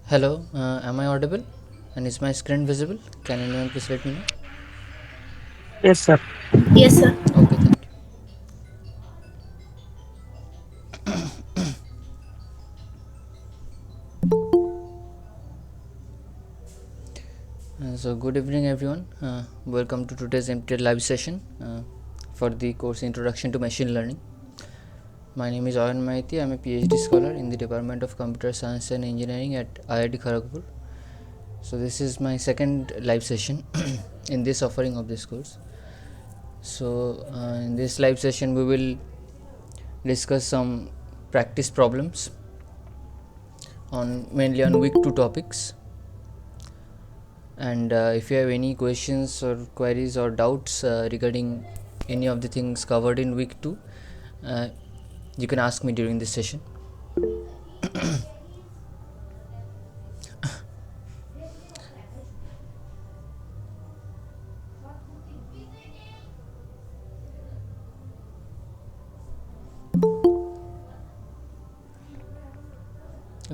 Hello, am I audible? And is my screen visible? Can anyone please let me know? Yes, sir. Yes, sir. Okay, thank you. So, good evening, everyone. Welcome to today's NPTEL live session for the course Introduction to Machine Learning. My name is Ayan Maiti. I'm a PhD scholar in the Department of Computer Science and Engineering at IIT Kharagpur. So, this is my second live session in this offering of this course. So, in this live session, we will discuss some practice problems on mainly on week 2 topics. And if you have any questions or queries or doubts regarding any of the things covered in week 2, you can ask me during this session.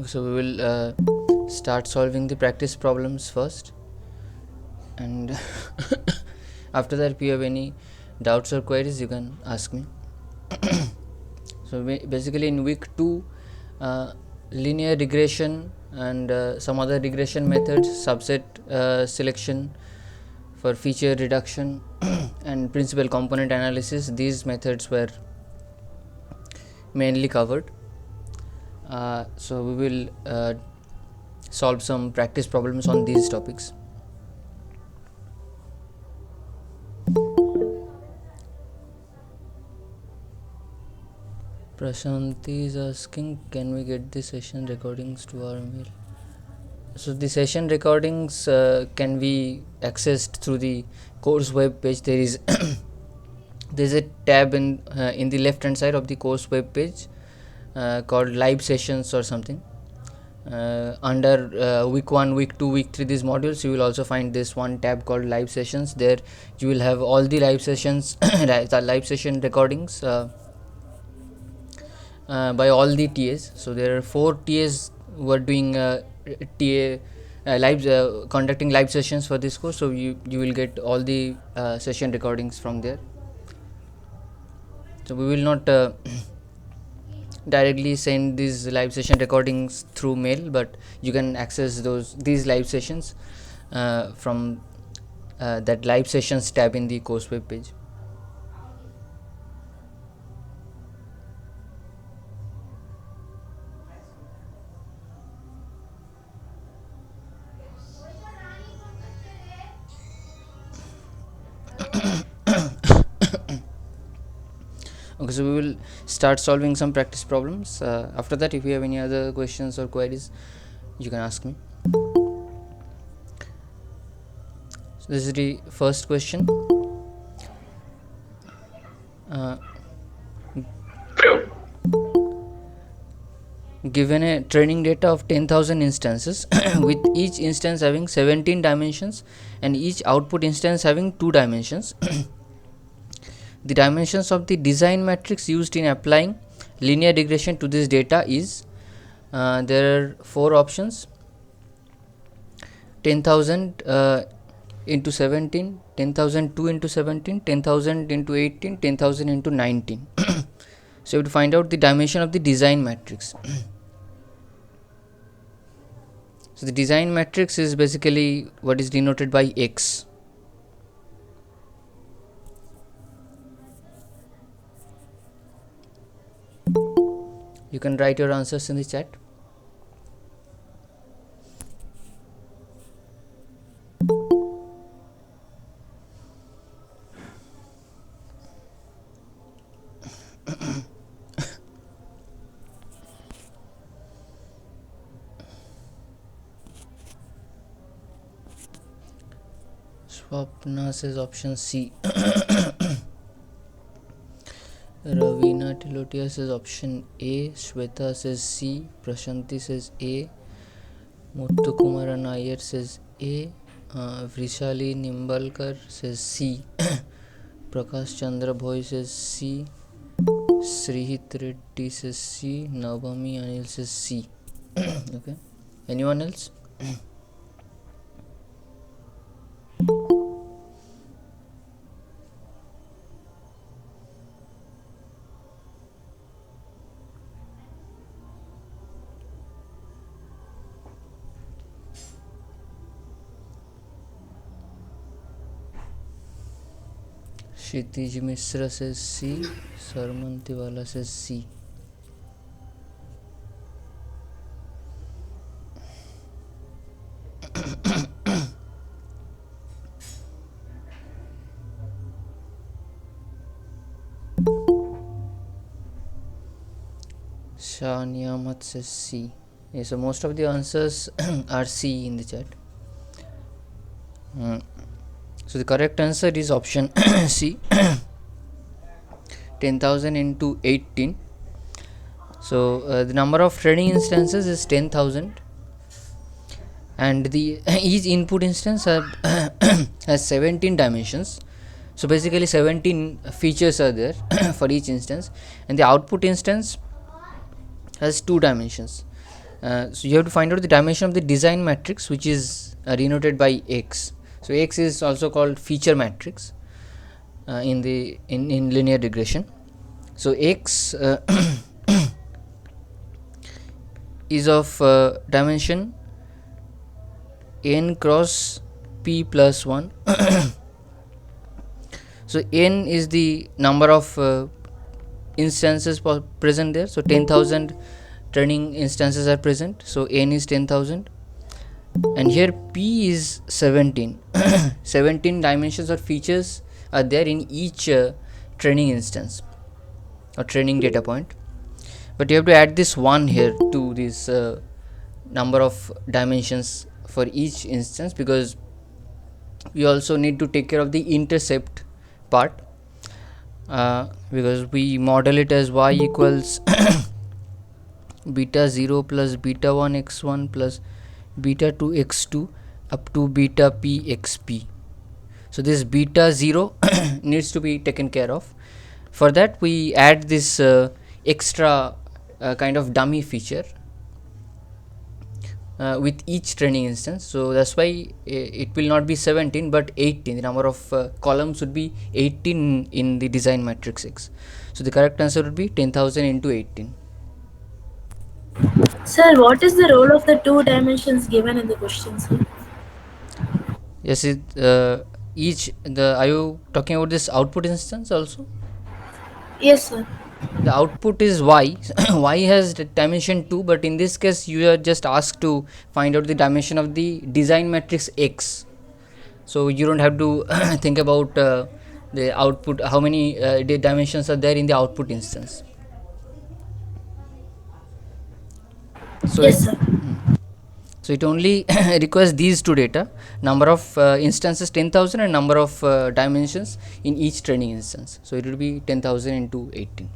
So we will start solving the practice problems first, and after that if you have any doubts or queries you can ask me. So basically in week 2, linear regression and some other regression methods, subset selection for feature reduction and principal component analysis, these methods were mainly covered. So we will solve some practice problems on these topics. Prashanti is asking, can we get the session recordings to our mail? So the session recordings can be accessed through the course web page. There is there's a tab in the left hand side of the course web page called live sessions or something. Under week 1, week 2, week 3, these modules, you will also find this one tab called live sessions. There you will have all the live sessions the live session recordings by all the TAs. So there are 4 TAs who are doing TA live conducting live sessions for this course. So you will get all the session recordings from there. So we will not directly send these live session recordings through mail, but you can access these live sessions from that live sessions tab in the course web page. Okay, so we will start solving some practice problems. After that, if you have any other questions or queries, you can ask me. So this is the first question. Given a training data of 10,000 instances with each instance having 17 dimensions and each output instance having 2 dimensions, the dimensions of the design matrix used in applying linear regression to this data is, there are 4 options: 10,000 into 17, 10,002 into 17, 10,000 into 18, 10,000 into 19. So you have to find out the dimension of the design matrix. So the design matrix is basically what is denoted by X. You can write your answers in the chat. Swapna says option C. Ravina Tilotia says option A. Shweta says C. Prashanti says A. Muthukumaran Iyer says A. Vrishali Nimbalkar says C. Prakash Chandra Bhoy says C. Srihit Reddy says C. Navami Anil says C. Okay. Anyone else? Kshitij Mishra says C. Sarman Tiwala says C. Shah Niyamat says C. Yeah, so most of the answers are C in the chat. So the correct answer is option C. 10,000 into 18. So the number of training instances is 10,000, and the each input instance has 17 dimensions. So basically 17 features are there for each instance, and the output instance has 2 dimensions. So you have to find out the dimension of the design matrix, which is denoted by x. So x is also called feature matrix in linear regression. So x is of dimension n cross p plus 1. So n is the number of instances present there. So 10,000 training instances are present, so n is 10,000, and here p is 17. 17 dimensions or features are there in each training instance or training data point, but you have to add this 1 here to this number of dimensions for each instance, because we also need to take care of the intercept part, because we model it as y equals beta 0 plus beta 1 x1 plus beta 2 x2 up to beta p xp. So this beta 0 needs to be taken care of. For that we add this extra kind of dummy feature with each training instance. So that's why it will not be 17 but 18. The number of columns would be 18 in the design matrix X. So the correct answer would be 10,000 into 18. Sir, what is the role of the two dimensions given in the question, sir? Yes, are you talking about this output instance also? Yes, sir. The output is y. Y has dimension 2, but in this case you are just asked to find out the dimension of the design matrix X. So you don't have to think about the output, how many dimensions are there in the output instance. So Yes, sir. it only requires these two data: number of instances 10,000 and number of dimensions in each training instance. So it will be 10,000 into 18.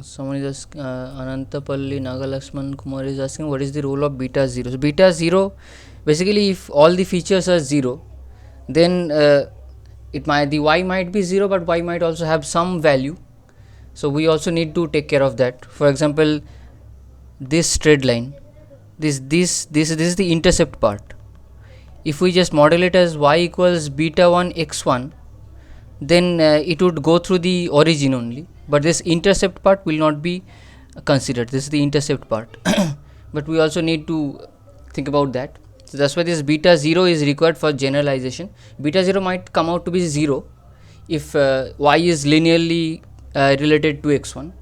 Someone is asking, Anantapalli Nagalakshman Kumar is asking, what is the role of beta 0? So beta 0, basically if all the features are 0, then the y might be 0, but y might also have some value. So we also need to take care of that. For example, this straight line, this is the intercept part. If we just model it as y equals beta 1 x1, then it would go through the origin only, but this intercept part will not be considered. This is the intercept part. But we also need to think about that. So that's why this beta 0 is required for generalization. Beta 0 might come out to be 0 if y is linearly related to x1,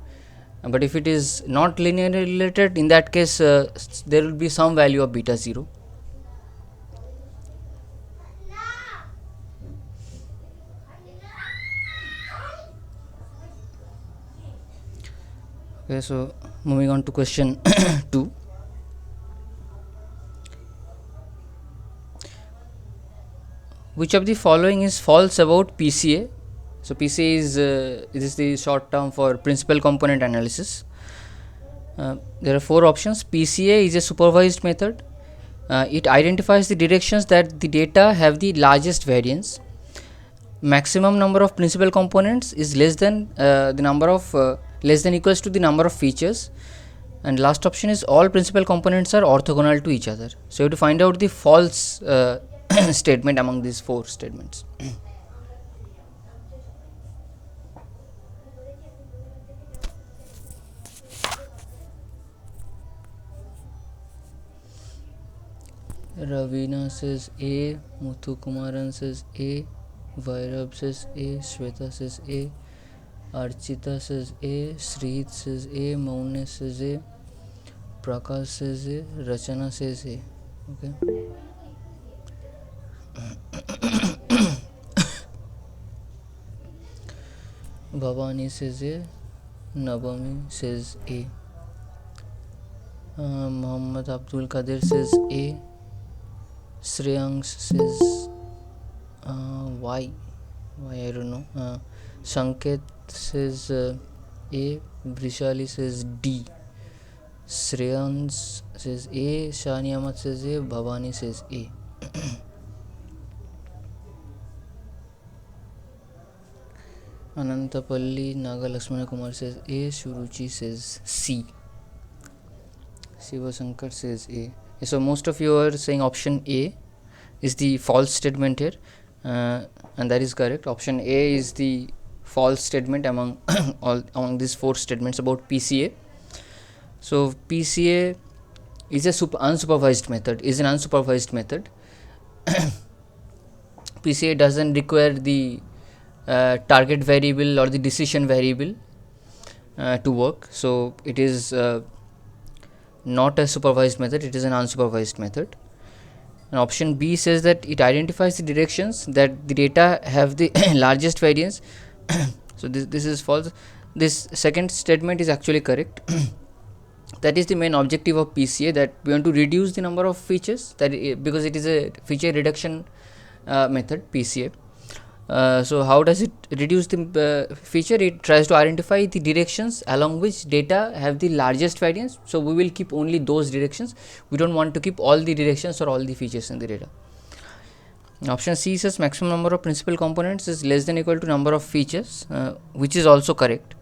but if it is not linearly related, in that case there will be some value of beta 0. Okay, so moving on to question 2. Which of the following is false about PCA? So PCA is the short term for principal component analysis. There are 4 options. PCA is a supervised method. It identifies the directions that the data have the largest variance. Maximum number of principal components is less than less than equals to the number of features. And last option is all principal components are orthogonal to each other. So you have to find out the false statement among these 4 statements. Ravina says A, Muthu Kumaran says A, Vairab says A, Shweta says A, Archita says A, Sreet says A, Maune says A, Prakash says A, Rachana says A. Okay. Bhavani says A, Navami says A, Muhammad Abdul Qadir says A, Shreyansh says Y I don't know. Sanket says A, Vrishali says D, Shreyansh says A, Shani Ahmad says A, Bhavani says A. Anantapalli Naga Lakshmana Kumar says A. Shuruchi says C. Shiva Shankar says A. So most of you are saying option A is the false statement here, and that is correct. Option A is the false statement among among these four statements about PCA. So PCA is a unsupervised method. Is an unsupervised method. PCA doesn't require the target variable or the decision variable to work. So it is not a supervised method. It is an unsupervised method. And option B says that it identifies the directions that the data have the largest variance. So this is false. This second statement is actually correct. That is the main objective of PCA, that we want to reduce the number of features, that because it is a feature reduction method, PCA. So how does it reduce the feature? It tries to identify the directions along which data have the largest variance. So we will keep only those directions. We don't want to keep all the directions or all the features in the data. Option C says maximum number of principal components is less than equal to number of features, which is also correct,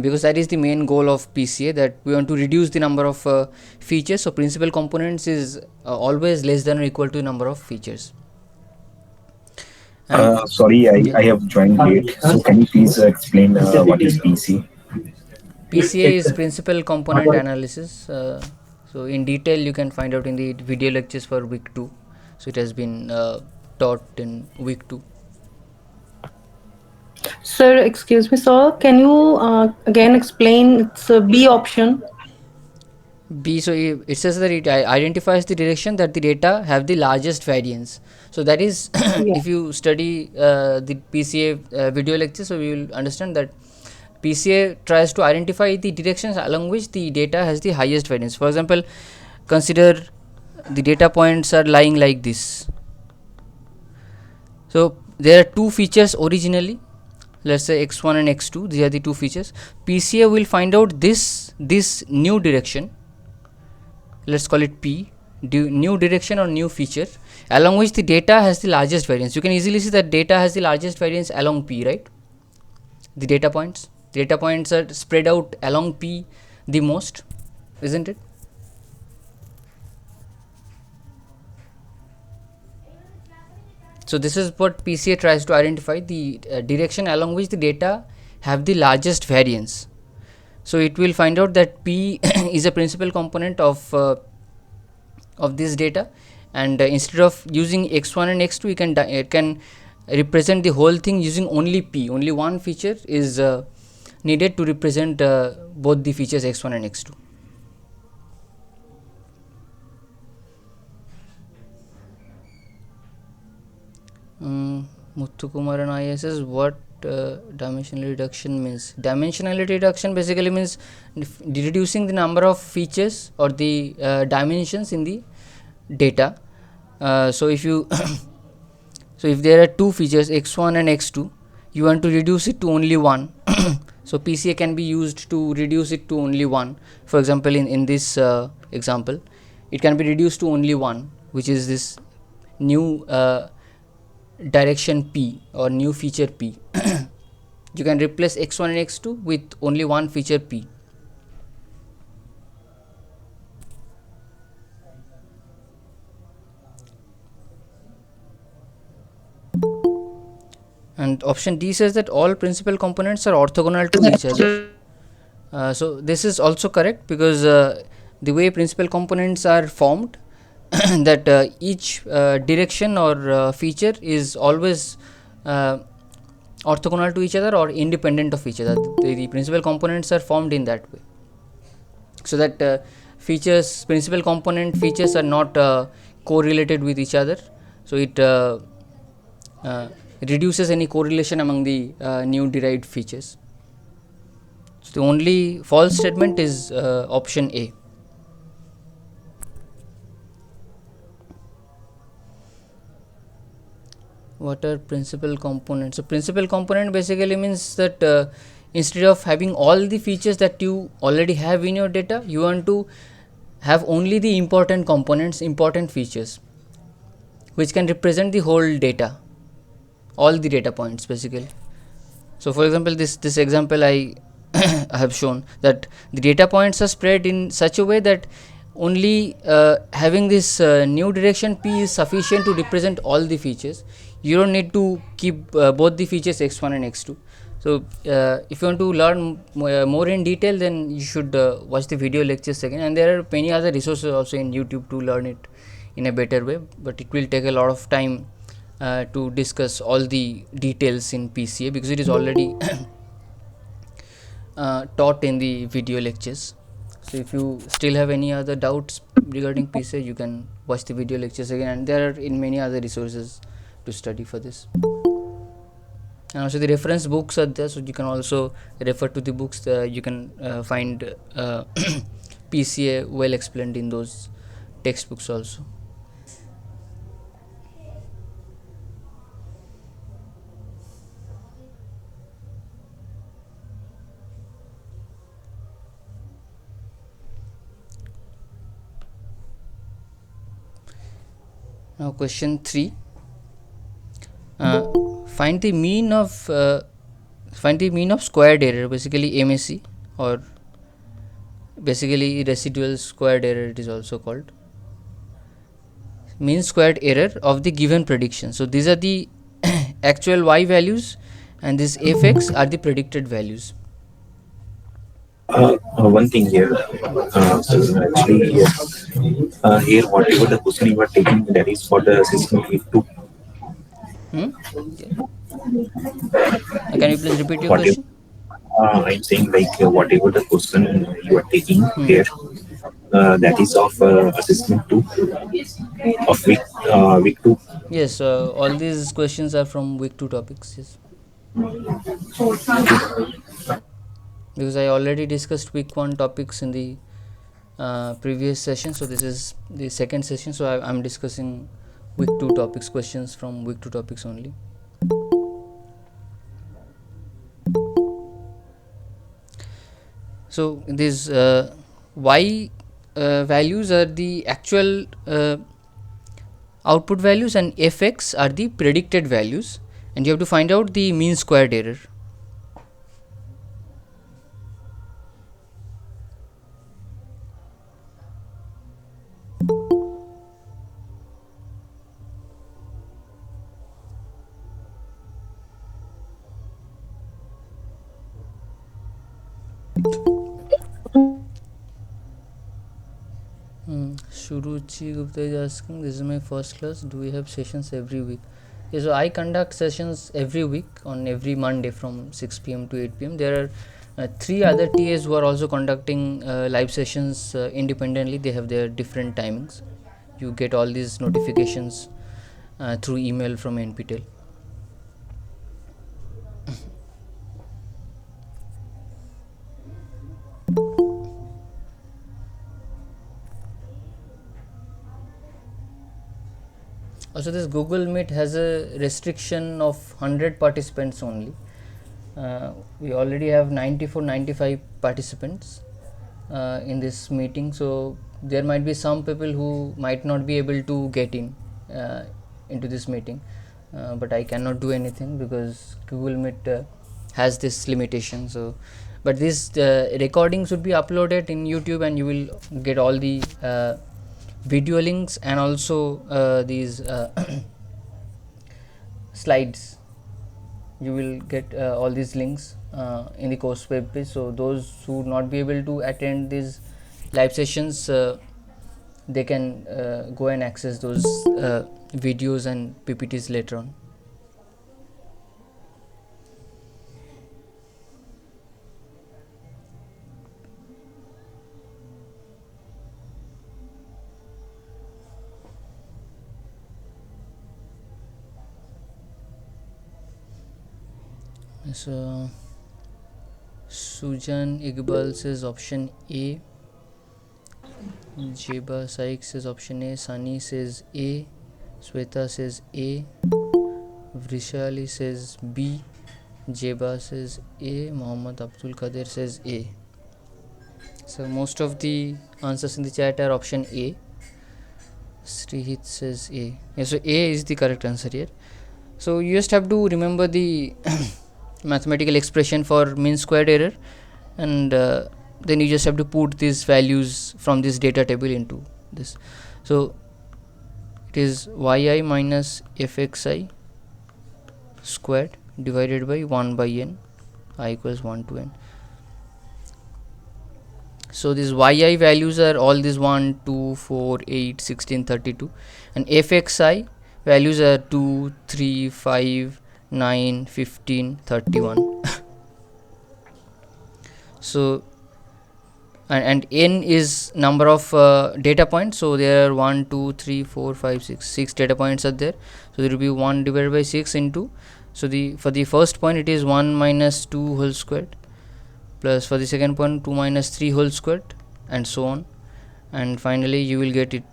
because that is the main goal of PCA, that we want to reduce the number of features. So principal components is always less than or equal to number of features. Sorry, I have joined late. So can you please explain what is PC? PCA is principal component analysis. So in detail you can find out in the video lectures for week 2. So it has been taught in week 2. Sir, excuse me, sir. Can you again explain? It's a B option. B, so it says that it identifies the direction that the data have the largest variance. So that is, if you study the PCA video lecture, so you will understand that PCA tries to identify the directions along which the data has the highest variance. For example, consider the data points are lying like this. So there are two features originally. Let's say x1 and x2. These are the two features. PCA will find out this new direction. Let's call it P, new direction or new feature, along which the data has the largest variance. You can easily see that data has the largest variance along P, right? The data points are spread out along P the most, isn't it? So this is what PCA tries to identify, the direction along which the data have the largest variance. So it will find out that P is a principal component of this data, and instead of using x1 and x2, it can represent the whole thing using only P. Only one feature is needed to represent both the features x1 and x2. Muthukumar and I says what dimensionality reduction means. Dimensionality reduction basically means reducing the number of features or the dimensions in the data. So if you so if there are two features x1 and x2, you want to reduce it to only one. So PCA can be used to reduce it to only one. For example, in this example, it can be reduced to only one, which is this new direction P or new feature P. You can replace x1 and x2 with only one feature P. And option D says that all principal components are orthogonal to each other. So this is also correct, because the way principal components are formed, that each direction or feature is always orthogonal to each other or independent of each other. The principal components are formed in that way, so that principal component features are not correlated with each other. So it reduces any correlation among the new derived features. So the only false statement is option A. What are principal components? So principal component basically means that instead of having all the features that you already have in your data, you want to have only the important components, important features, which can represent the whole data, all the data points basically. So for example, this example I I have shown that the data points are spread in such a way that only having this new direction p is sufficient to represent all the features. You don't need to keep both the features x1 and x2. So if you want to learn more in detail, then you should watch the video lectures again, and there are many other resources also in YouTube to learn it in a better way, but it will take a lot of time to discuss all the details in PCA because it is already taught in the video lectures. So if you still have any other doubts regarding PCA, you can watch the video lectures again, and there are in many other resources to study for this. And also the reference books are there, so you can also refer to the books. You can find PCA well explained in those textbooks also. Now question 3. Find the mean of squared error, basically MAC, or basically residual squared error it is also called. Mean squared error of the given prediction. So these are the actual y values, and this fx are the predicted values. One thing here, so actually here whatever the question you are taking, that is for the system week 2. Okay. Can you please repeat your Whatever question? I'm saying, like whatever the question you are taking here, that is of assessment 2 of week 2. Yes, all these questions are from week 2 topics. Yes, because I already discussed week 1 topics in the previous session, so this is the second session, so I'm discussing week 2 topics, questions from week 2 topics only. So these y values are the actual output values, and fx are the predicted values, and you have to find out the mean squared error. Shuruchi Gupta is asking, this is my first class, do we have sessions every week? Yes, so I conduct sessions every week on every Monday from 6 p.m. to 8 p.m. There are 3 other TAs who are also conducting live sessions independently. They have their different timings. You get all these notifications through email from NPTEL. Also, this Google Meet has a restriction of 100 participants only. We already have 95 participants in this meeting, so there might be some people who might not be able to get in into this meeting, but I cannot do anything because Google Meet has this limitation. So but this recording should be uploaded in YouTube, and you will get all the video links and also these slides. You will get all these links in the course web page, so those who not be able to attend these live sessions, they can go and access those videos and PPTs later on. So Sujan Iqbal says option A, Jeba Saik says option A, Sunny says A, Sweta says A, Vrishali says B, Jeba says A, Mohammad Abdul Qadir says A. So most of the answers in the chat are option A. Srihit says A. Yeah, so A is the correct answer here. So you just have to remember the mathematical expression for mean squared error, and then you just have to put these values from this data table into this. So it is yi minus fxi squared divided by 1 by n, I equals 1 to n. So these yi values are all these 1, 2, 4, 8, 16, 32, and fxi values are 2, 3, 5, 9, 15, 31. So and n is number of data points, so there are 1, 2, 3, 4, 5, 6 data points are there. So there will be 1 divided by 6 into, so for the first point it is 1 minus 2 whole squared, plus for the second point 2 minus 3 whole squared, and so on, and finally you will get it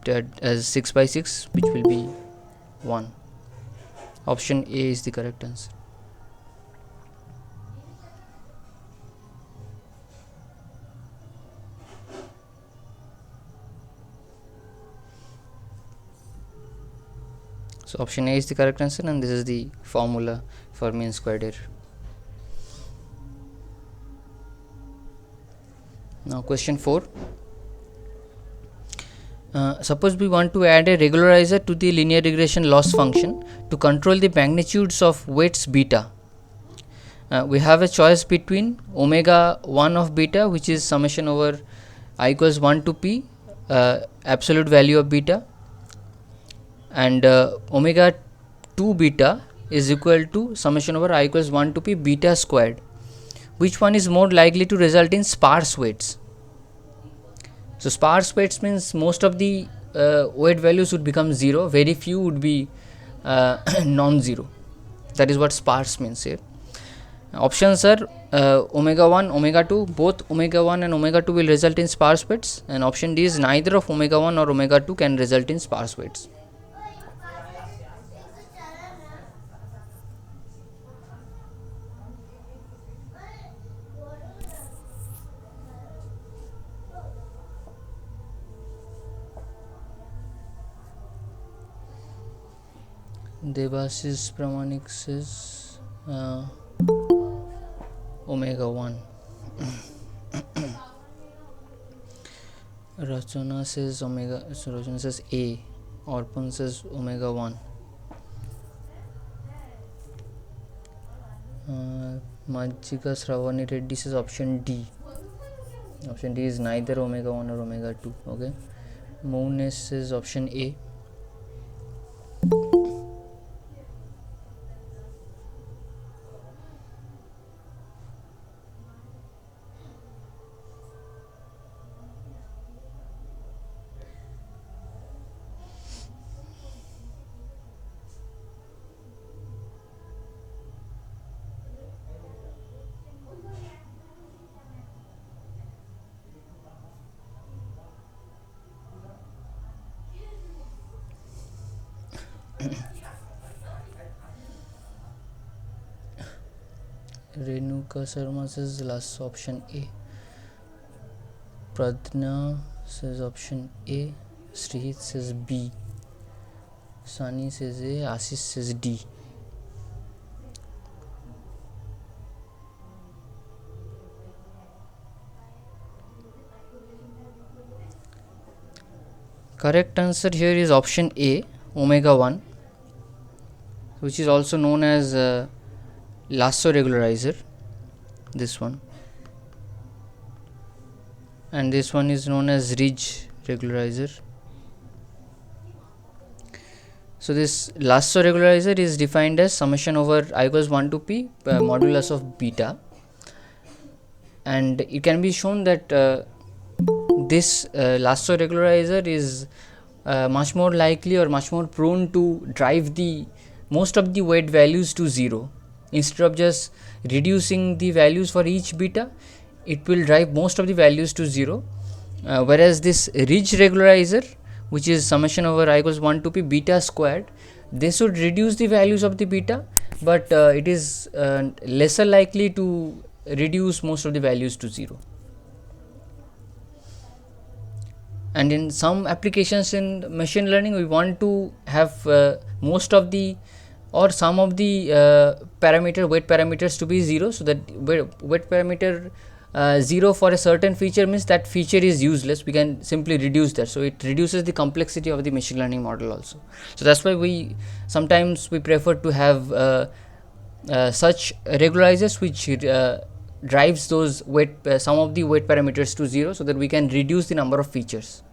as 6 by 6, which will be 1. Option A is the correct answer. So option A is the correct answer, and this is the formula for mean squared error. Now question 4. Suppose we want to add a regularizer to the linear regression loss function to control the magnitudes of weights beta. We have a choice between omega 1 of beta, which is summation over I equals 1 to p, absolute value of beta, and omega 2 beta is equal to summation over I equals 1 to p beta squared. Which one is more likely to result in sparse weights? So sparse weights means most of the weight values would become 0, very few would be non-zero. That is what sparse means here. Options are omega 1, omega 2, both omega 1 and omega 2 will result in sparse weights, and option D is neither of omega 1 or omega 2 can result in sparse weights. Debasis Pramanik says omega 1. Rachana says omega, so Rachana says A. Orphan says omega 1. Majika Sravani Reddy says option D. Option D is neither omega 1 or omega 2. Okay. Moon says option A. Renuka Sharma says last option A. Pradna says option A. Srihit says B. Sani says A. Ashish says D. Correct answer here is option A, omega 1, which is also known as lasso regularizer, this one, and this one is known as ridge regularizer. So this lasso regularizer is defined as summation over I equals 1 to p modulus of beta, and it can be shown that this lasso regularizer is much more likely or much more prone to drive the most of the weight values to 0. Instead of just reducing the values for each beta, it will drive most of the values to 0, whereas this ridge regularizer, which is summation over I equals 1 to p beta squared, this would reduce the values of the beta, but it is lesser likely to reduce most of the values to 0. And in some applications in machine learning, we want to have most of the or some of the weight parameters to be 0, so that weight parameter 0 for a certain feature means that feature is useless. We can simply reduce that, so it reduces the complexity of the machine learning model also. So that's why we sometimes we prefer to have such regularizers which drives those some of the weight parameters to 0, so that we can reduce the number of features.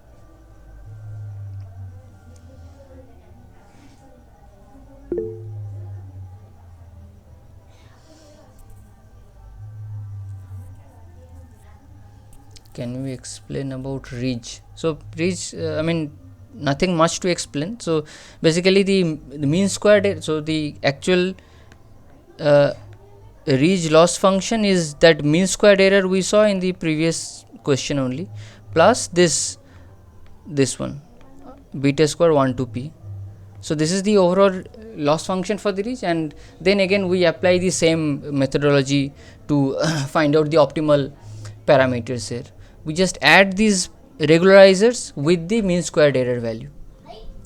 Can we explain about ridge? So ridge, I mean, nothing much to explain. So basically the mean squared, so the actual ridge loss function is that mean squared error we saw in the previous question only, plus this one, beta square 1 to p. So this is the overall loss function for the ridge, and then again we apply the same methodology to find out the optimal parameters here. We just add these regularizers with the mean squared error value.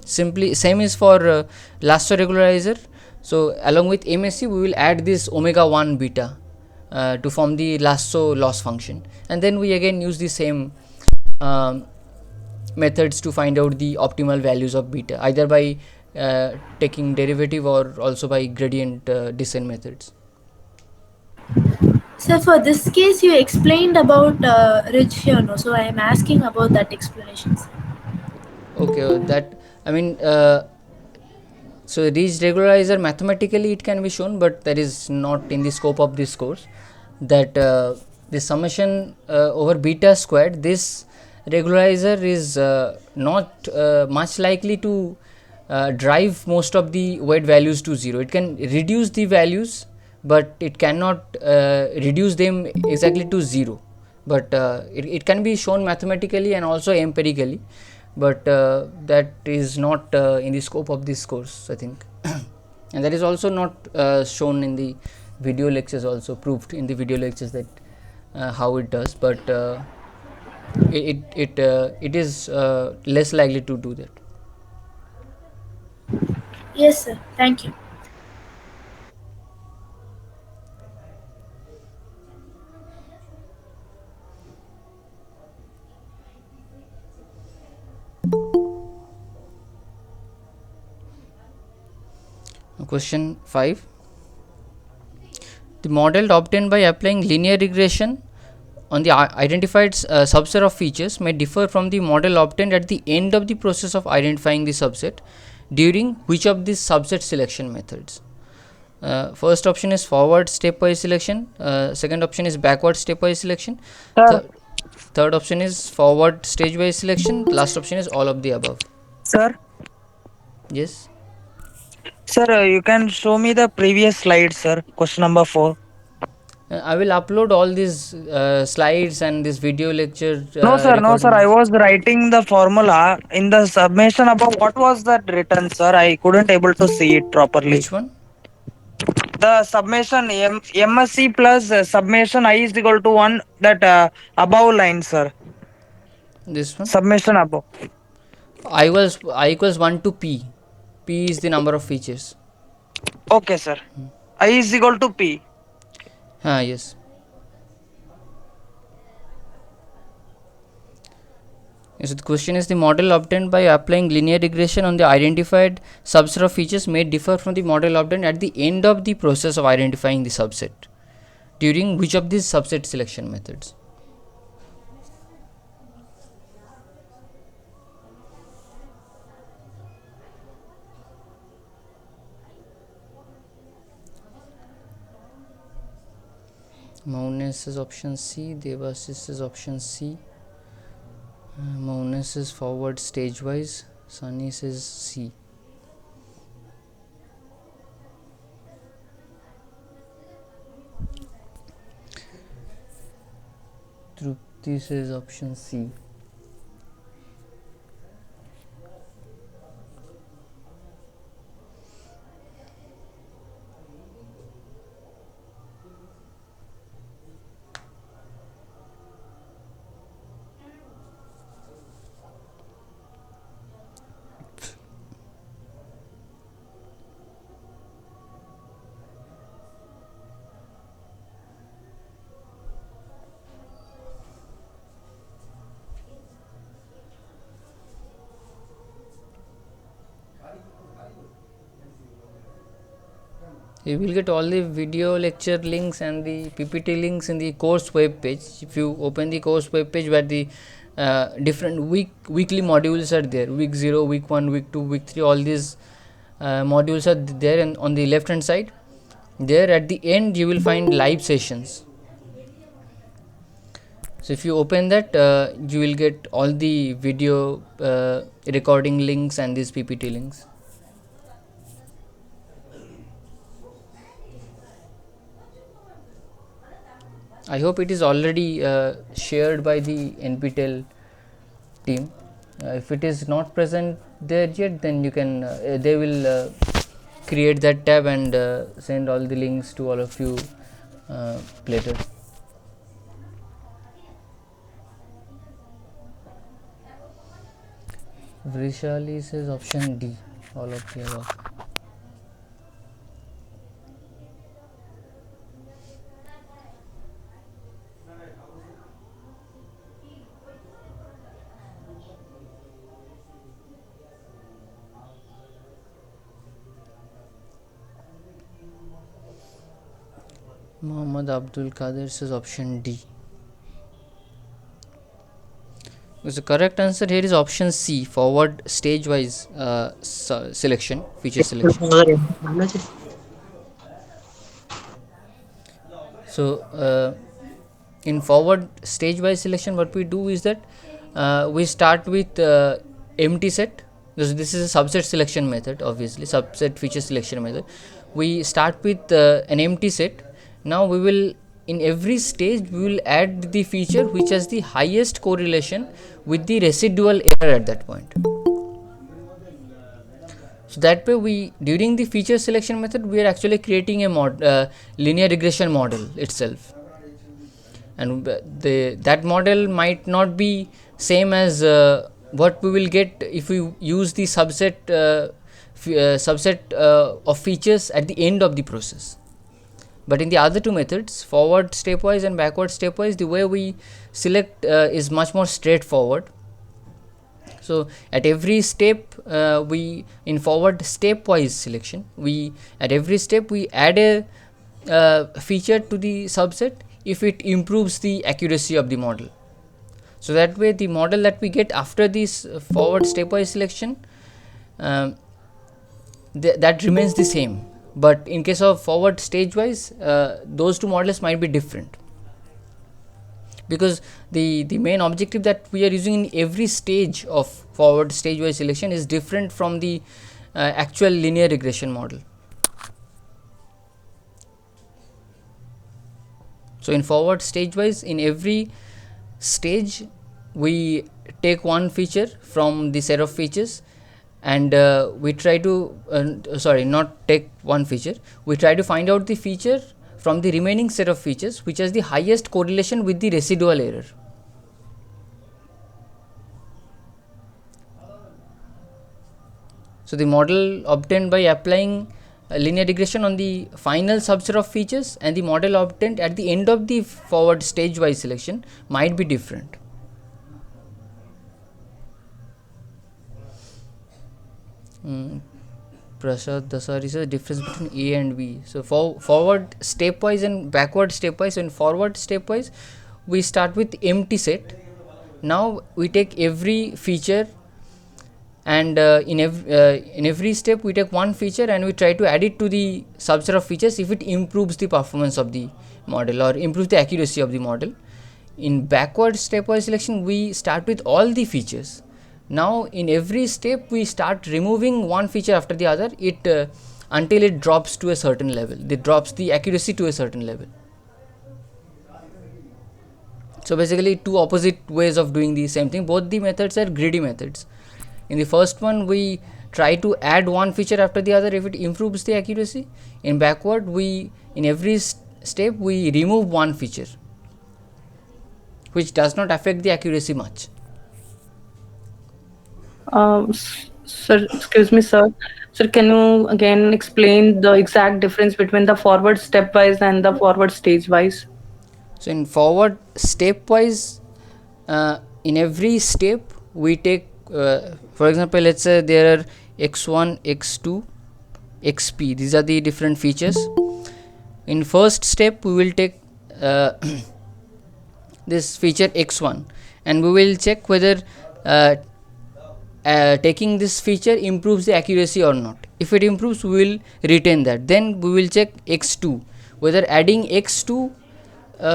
Simply same is for lasso regularizer. So along with MSE we will add this omega 1 beta to form the lasso loss function, and then we again use the same methods to find out the optimal values of beta, either by taking derivative or also by gradient descent methods. So for this case, you explained about ridge here, no? So I am asking about that explanations. Okay, that I mean, so ridge regularizer mathematically it can be shown, but that is not in the scope of this course. That the summation over beta squared, this regularizer is not much likely to drive most of the weight values to 0. It can reduce the values, but it cannot reduce them exactly to 0. But it can be shown mathematically and also empirically, but that is not in the scope of this course, I think. And that is also not shown in the video lectures, also proved in the video lectures that how it does, but it is less likely to do that. Yes, sir. Thank you. Question 5. The model obtained by applying linear regression on the identified subset of features may differ from the model obtained at the end of the process of identifying the subset during which of these subset selection methods? First option is forward stepwise selection, second option is backward stepwise selection, Sir, third option is forward stagewise selection, last option is all of the above. sir, Yes. sir, you can show me the previous slide, sir. Question number 4. I will upload all these slides and this video lecture No, sir, no, sir. recording. I was writing the formula in the submission above. What was that written, sir? I couldn't able to see it properly. Which one? The summation MSC plus summation I is equal to 1. That above line, sir. This one. Summation above. I equals 1 to p. P is the number of features. Okay, sir. I is equal to P. Yes. So the question is, the model obtained by applying linear regression on the identified subset of features may differ from the model obtained at the end of the process of identifying the subset during which of these subset selection methods? Maunes is option C, Devasis is option C, Maunes is forward stagewise, Sunny says C. Trupti says option C. You will get all the video lecture links and the PPT links in the course web page. If you open the course web page, where the different weekly modules are there, week 0, week 1, week 2, week 3, all these modules are there, and on the left hand side there at the end you will find live sessions. So if you open that, you will get all the video recording links and these PPT links. I hope it is already shared by the NPTEL team. If it is not present there yet, then you can they will create that tab and send all the links to all of you later. Vrishali says option D, all of the above. Muhammad Abdul Kadir says option D. The correct answer here is option C, forward stage wise selection, feature selection. So in forward stage wise selection, what we do is that we start with empty set. This is a subset selection method, obviously subset feature selection method. We start with an empty set. Now we will, in every stage we will add the feature which has the highest correlation with the residual error at that point. So that way, we during the feature selection method, we are actually creating a linear regression model itself, and that model might not be same as what we will get if we use the subset of features at the end of the process. But in the other two methods, forward stepwise and backward stepwise, the way we select is much more straightforward. So at every step, we in forward stepwise selection, we at every step we add a feature to the subset if it improves the accuracy of the model. So that way, the model that we get after this forward stepwise selection, that remains the same. But in case of forward stage wise, those two models might be different, because the main objective that we are using in every stage of forward stage wise selection is different from the actual linear regression model. So in forward stage wise, in every stage we take one feature from the set of features, and we try to not take one feature, we try to find out the feature from the remaining set of features which has the highest correlation with the residual error. So the model obtained by applying linear regression on the final subset of features and the model obtained at the end of the forward stage wise selection might be different. Prasad Dasari says difference between A and B. So for forward stepwise and backward stepwise. In forward stepwise, we start with empty set. Now we take every feature, and in every step we take one feature and we try to add it to the subset of features if it improves the performance of the model or improves the accuracy of the model. In backward stepwise selection, we start with all the features. Now in every step we start removing one feature after the other, until it drops to a certain level. It drops the accuracy to a certain level. So basically, two opposite ways of doing the same thing. Both the methods are greedy methods. In the first one, we try to add one feature after the other if it improves the accuracy. In backward, in every step we remove one feature which does not affect the accuracy much. Sir, excuse me, sir. Sir, can you again explain the exact difference between the forward stepwise and the forward stage-wise? So in forward stepwise, in every step we take, for example, let's say there are x1, x2, xp. These are the different features. In first step we will take this feature x1 and we will check whether taking this feature improves the accuracy or not. If it improves, we will retain that. Then we will check x2 whether adding x2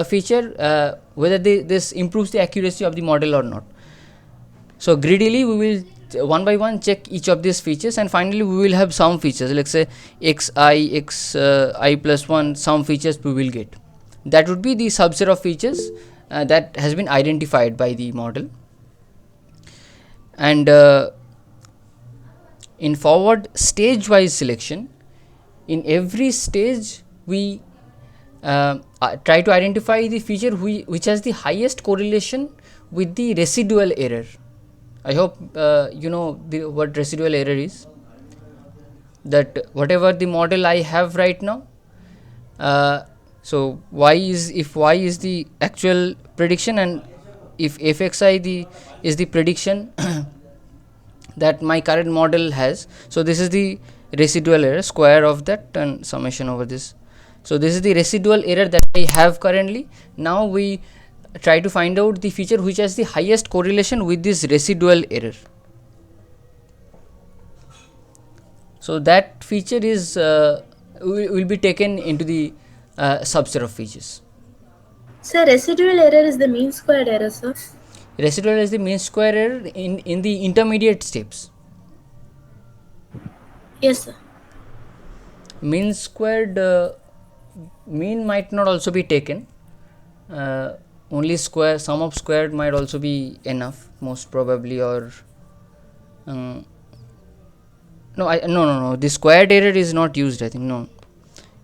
feature whether this improves the accuracy of the model or not. So greedily we will one by one check each of these features, and finally we will have some features, let's say xi plus 1, some features we will get. That would be the subset of features that has been identified by the model. And in forward stage wise selection, in every stage we try to identify the feature which has the highest correlation with the residual error. I hope you know what residual error is. That whatever the model I have right now, so if y is the actual prediction and if fxi is the prediction that my current model has, so this is the residual error, square of that and summation over this. So this is the residual error that I have currently. Now we try to find out the feature which has the highest correlation with this residual error. So that feature is will be taken into the subset of features. Sir, residual error is the mean squared error, sir. Residual is the mean square error in the intermediate steps. Yes, sir. Mean squared mean might not also be taken. Only sum of squared might also be enough, most probably, or no, the squared error is not used, I think. No,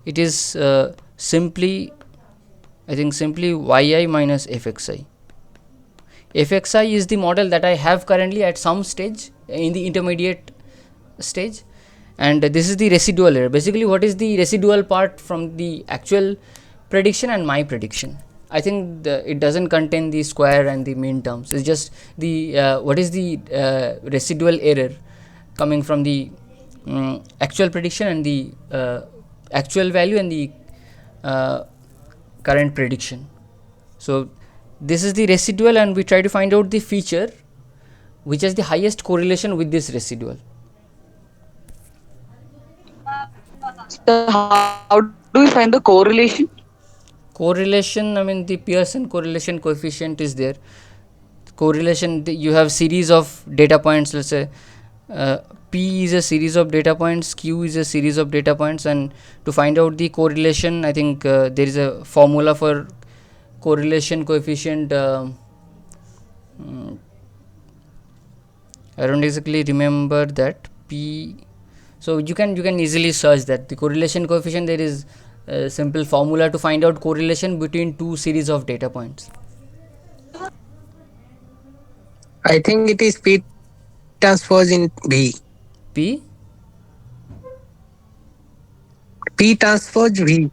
it is simply yi minus fxi. Fxi is the model that I have currently at some stage in the intermediate stage, and this is the residual error. Basically, what is the residual part from the actual prediction and my prediction? I think it doesn't contain the square and the mean terms. It's just the what is the residual error coming from the actual prediction and the actual value and the current prediction. So this is the residual, and we try to find out the feature which has the highest correlation with this residual. So how do we find the correlation? Correlation, I mean the Pearson correlation coefficient is there. Correlation, you have series of data points, let's say P is a series of data points, Q is a series of data points, and to find out the correlation, I think there is a formula for correlation coefficient. I don't exactly remember that P. So you can easily search that the correlation coefficient. There is a simple formula to find out correlation between two series of data points. I think it is P transpose in V. P transpose V.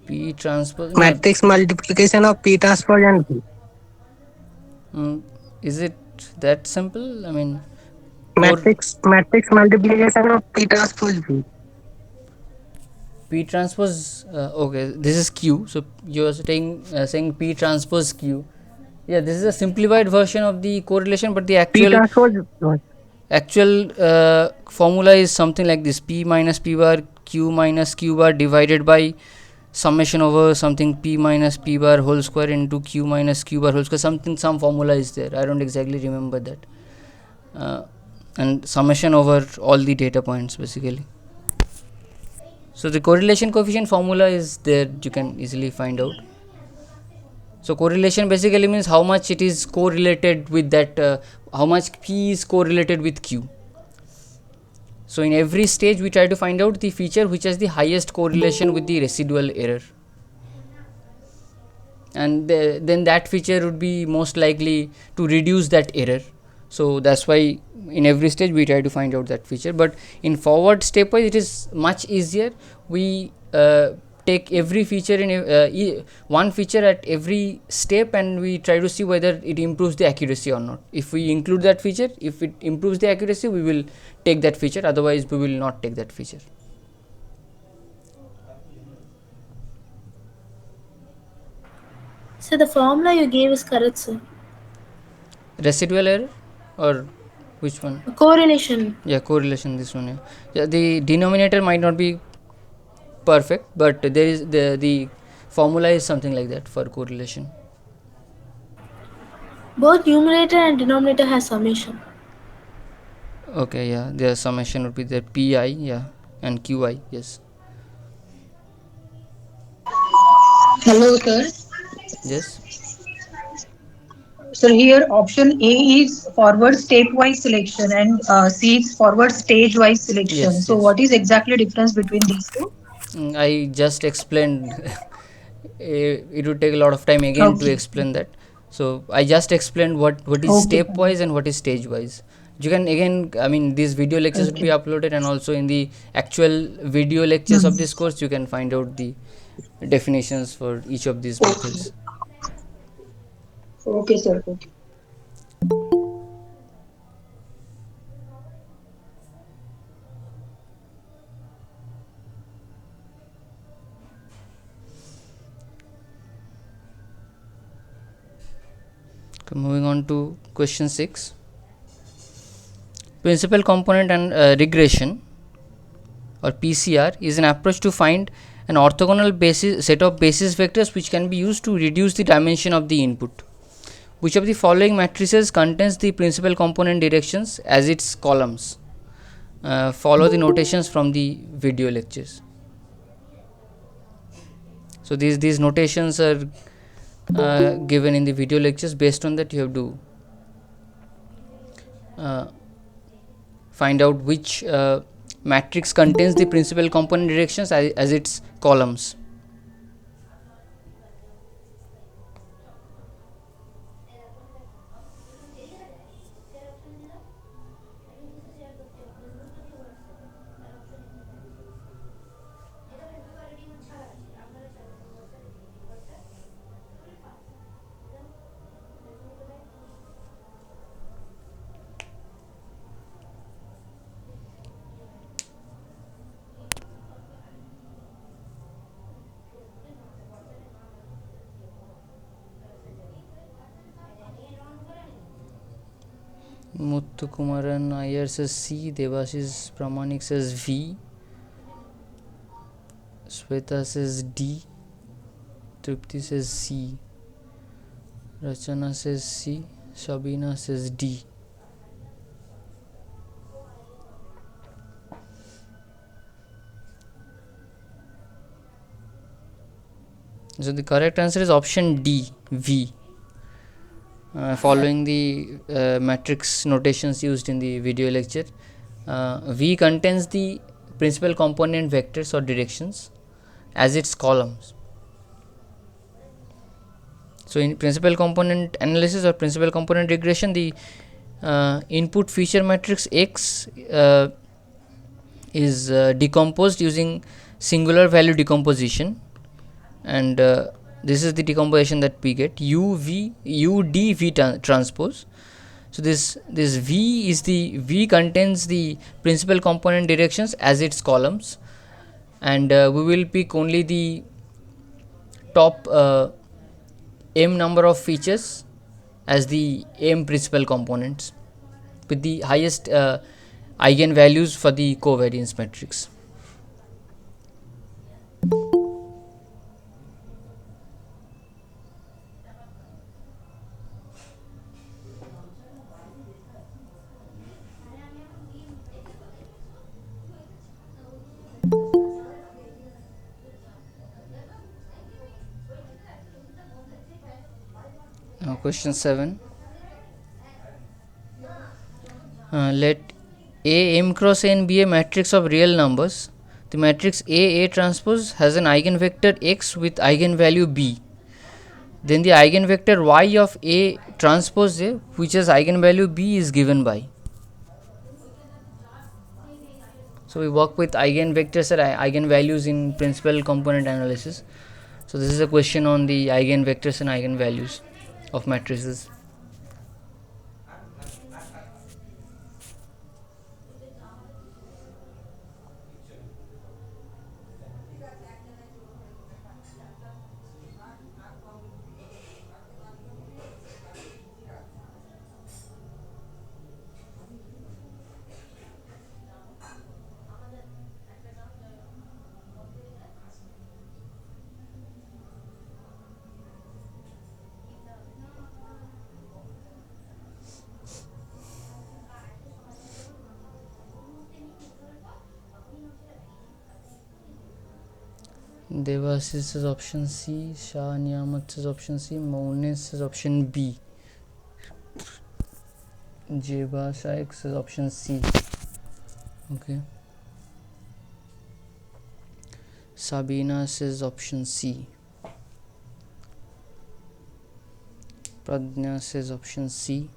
P transpose Matrix multiplication of P transpose and V. Is it that simple? I mean, Matrix multiplication of P transpose V. P transpose. Okay, this is Q. So you are saying P transpose Q. Yeah, this is a simplified version of the correlation, but the P transpose actual formula is something like this: P minus P bar Q minus Q bar divided by summation over something P minus P bar whole square into Q minus Q bar whole square. Some formula is there. I don't exactly remember that. And summation over all the data points basically. So the correlation coefficient formula is there. You can easily find out. So correlation basically means how much it is correlated with that, how much P is correlated with Q. So in every stage we try to find out the feature which has the highest correlation with the residual error, and then that feature would be most likely to reduce that error. So that's why in every stage we try to find out that feature. But in forward stepwise it is much easier. We take every feature in one feature at every step, and we try to see whether it improves the accuracy or not. If we include that feature, if it improves the accuracy, we will take that feature, otherwise we will not take that feature. So the formula you gave is correct, sir. Residual error or which one? Correlation. Yeah, correlation, this one. Yeah, the denominator might not be perfect, but there is the formula is something like that for correlation. Both numerator and denominator has summation. Okay, yeah, the summation would be the pi, yeah, and qi, yes. Hello, sir. Yes. So here option A is forward stepwise selection and C is forward stage-wise selection. Yes, So yes. what is exactly difference between these two? I just explained. It would take a lot of time again to Okay. explain that. So I just explained what is Okay. stepwise and what is stage wise. You can again, I mean, these video lectures will be Okay. uploaded, and also in the actual video lectures of Hmm. this course you can find out the definitions for each of these Okay. methods. Okay, sir. Okay. Okay, moving on to question 6. Principal component and regression, or PCR, is an approach to find an orthogonal basis set of basis vectors which can be used to reduce the dimension of the input. Which of the following matrices contains the principal component directions as its columns? Follow the notations from the video lectures. So these notations are given in the video lectures. Based on that, you have to find out which matrix contains the principal component directions as its columns. Muthukumaran Iyer says C, Devashish Pramanik says V, Sweta says D, Tripti says C, Rachana says C, Shabina says D. So the correct answer is option D, V. Following the matrix notations used in the video lecture, V contains the principal component vectors or directions as its columns. So in principal component analysis or principal component regression, the input feature matrix X is decomposed using singular value decomposition, and this is the decomposition that we get U D V transpose. So this V contains the principal component directions as its columns, and we will pick only the top m number of features as the m principal components with the highest eigenvalues for the covariance matrix. Now question 7. Let A m cross n be a matrix of real numbers. The matrix A transpose has an eigenvector x with eigenvalue b. Then the eigenvector y of A transpose A, which has eigenvalue b, is given by. So we work with eigenvectors and eigenvalues in principal component analysis. So this is a question on the eigenvectors and eigenvalues of matrices. Devasis says option C, Shah Niyamat says option C, Mounis says option B, Jeba Shaikh says option C. Okay. Sabina says option C. Pradnya says option C.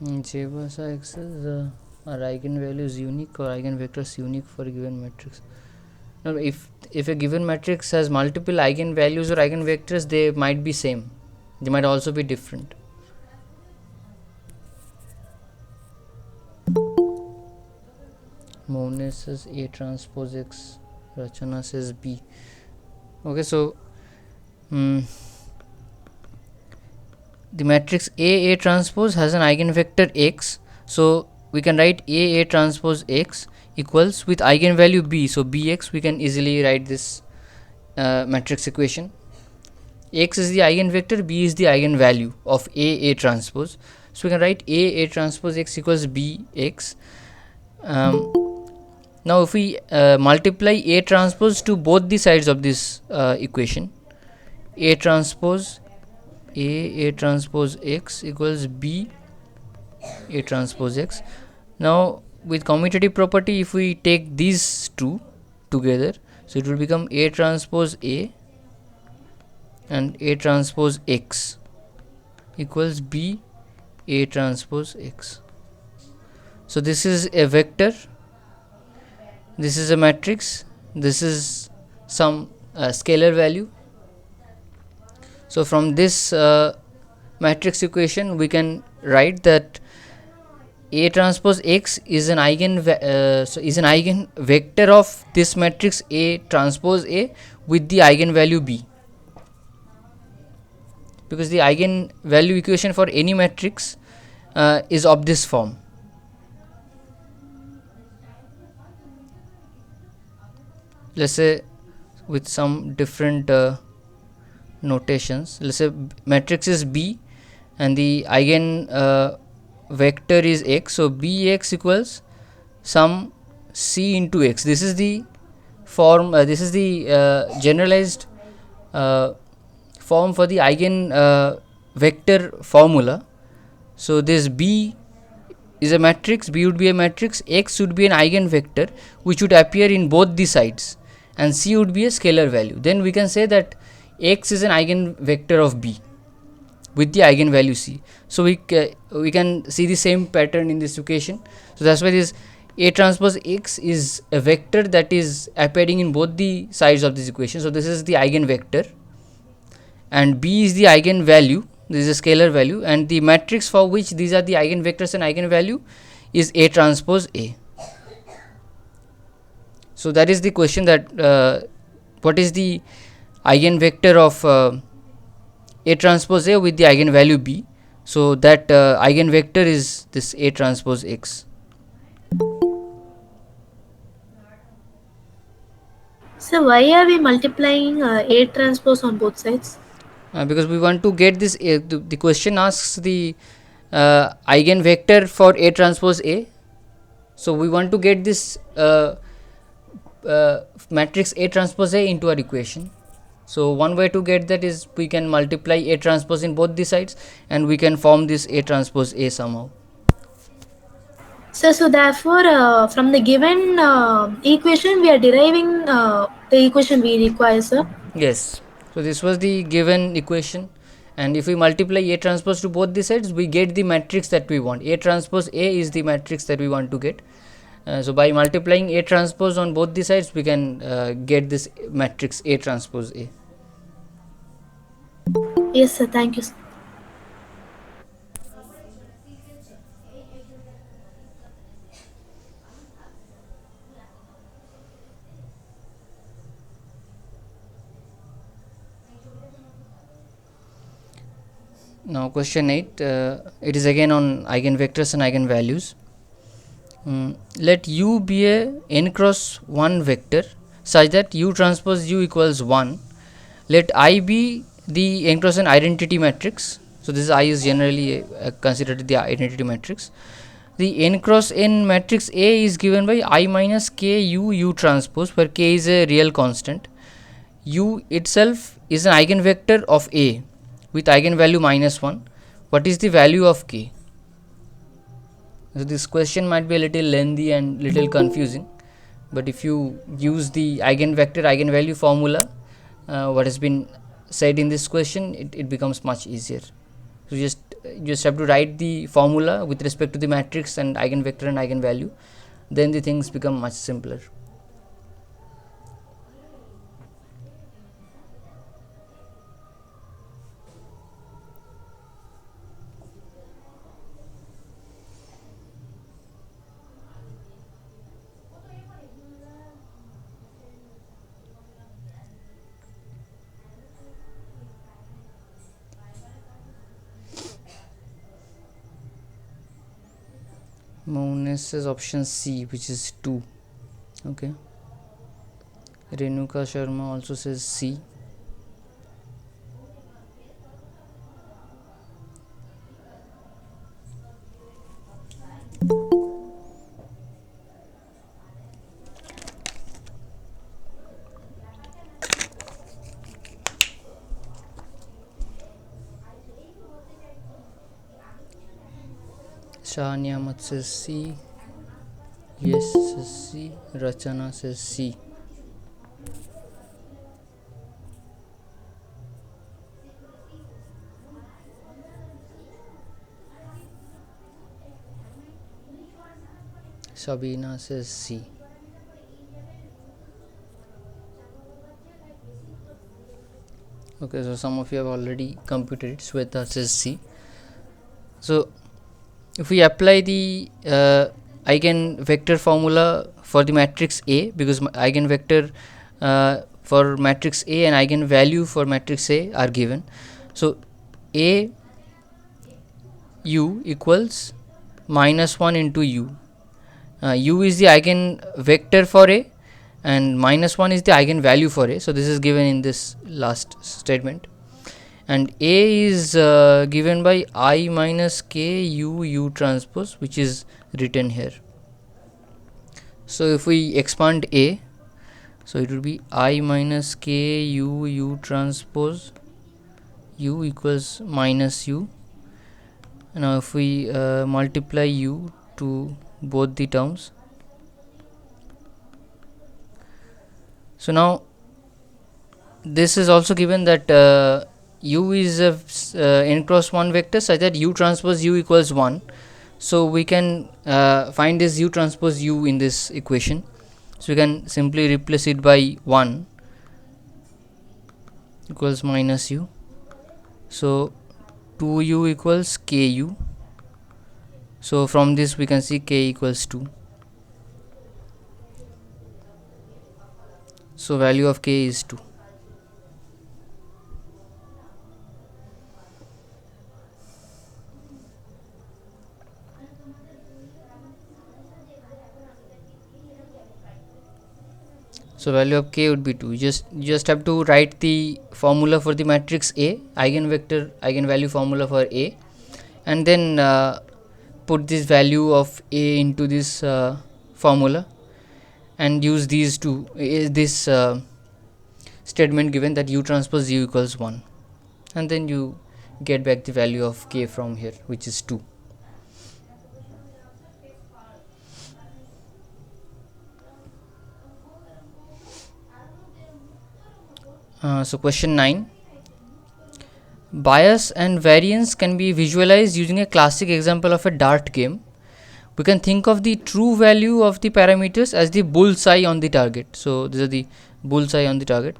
Jeba Shaikh says are eigenvalues unique or eigenvectors unique for a given matrix? Now, if a given matrix has multiple eigenvalues or eigenvectors, they might be same. They might also be different. Monet says A transpose X. Rachana says B. Okay, so the matrix A transpose has an eigenvector X. So we can write A transpose X equals with eigenvalue B. So Bx, we can easily write this matrix equation. X is the eigenvector, B is the eigenvalue of A transpose. So we can write A transpose X equals Bx. Now if we multiply A transpose to both the sides of this equation, A transpose X equals B A transpose X. Now with commutative property, if we take these two together, so it will become A transpose A and A transpose X equals B A transpose X. So this is a vector, this is a matrix, this is some scalar value. So from this matrix equation, we can write that A transpose X is an eigenvector of this matrix A transpose A with the eigenvalue B, because the eigenvalue equation for any matrix is of this form. Let's say with some different notations, let's say matrix is B and the eigen vector is X, so Bx equals some C into X. This is the form, this is the generalized form for the eigen vector formula. So this B is a matrix, B would be a matrix, X would be an eigenvector which would appear in both the sides, and C would be a scalar value. Then we can say that X is an eigenvector of B with the eigenvalue C. So we can see the same pattern in this equation. So that's why this A transpose X is a vector that is appearing in both the sides of this equation. So this is the eigenvector and B is the eigenvalue, this is a scalar value, and the matrix for which these are the eigenvectors and eigenvalue is A transpose A. So that is the question, that what is the eigenvector of A transpose A with the eigenvalue B. So that eigenvector is this A transpose X. So why are we multiplying A transpose on both sides? Because we want to get this the question asks the eigenvector for A transpose A. So we want to get this matrix A transpose A into our equation. So one way to get that is we can multiply A transpose in both the sides, and we can form this A transpose A somehow. So therefore, from the given equation, we are deriving the equation we require, sir. Yes. So this was the given equation, and if we multiply A transpose to both the sides, we get the matrix that we want. A transpose A is the matrix that we want to get. So by multiplying A transpose on both the sides, we can get this matrix A transpose A. Yes, sir. Thank you, sir. Now question 8, it is again on eigenvectors and eigenvalues. Let U be a n cross 1 vector such that U transpose U equals 1. Let I be the n cross n identity matrix. So this I is generally considered the identity matrix. The n cross n matrix A is given by I minus k U transpose, where k is a real constant. U itself is an eigenvector of A with eigenvalue -1. What is the value of k? So this question might be a little lengthy and little confusing, but if you use the eigenvector eigenvalue formula, what has been said in this question, it becomes much easier. So just have to write the formula with respect to the matrix and eigenvector and eigenvalue, then the things become much simpler. Mounes says option C, which is 2. Okay. Renuka Sharma also says C. Shahani Ahmad says C. Yes says C. Rachana says C. Sabina says C. Okay, so some of you have already computed it. Sweta says C. So if we apply the eigenvector formula for the matrix A, because eigenvector for matrix A and eigenvalue for matrix A are given, so A U equals -1 into U. U is the eigenvector for A and -1 is the eigenvalue for A. So this is given in this last statement, and A is given by I minus k U transpose, which is written here. So if we expand A, so it will be I minus k U transpose U equals minus U. Now if we multiply U to both the terms, so now this is also given that U is a n cross 1 vector such that U transpose U equals 1. So we can find this U transpose U in this equation. So we can simply replace it by 1 equals minus U. So 2U equals KU. So from this we can see K equals 2. So value of k is 2. So value of k would be 2. You just have to write the formula for the matrix A, eigenvector eigenvalue formula for A, and then put this value of A into this formula, and use these two this statement given that u transpose u equals 1, and then you get back the value of k from here, which is 2. So question 9, bias and variance can be visualized using a classic example of a dart game. We can think of the true value of the parameters as the bullseye on the target. So these are the bullseye on the target,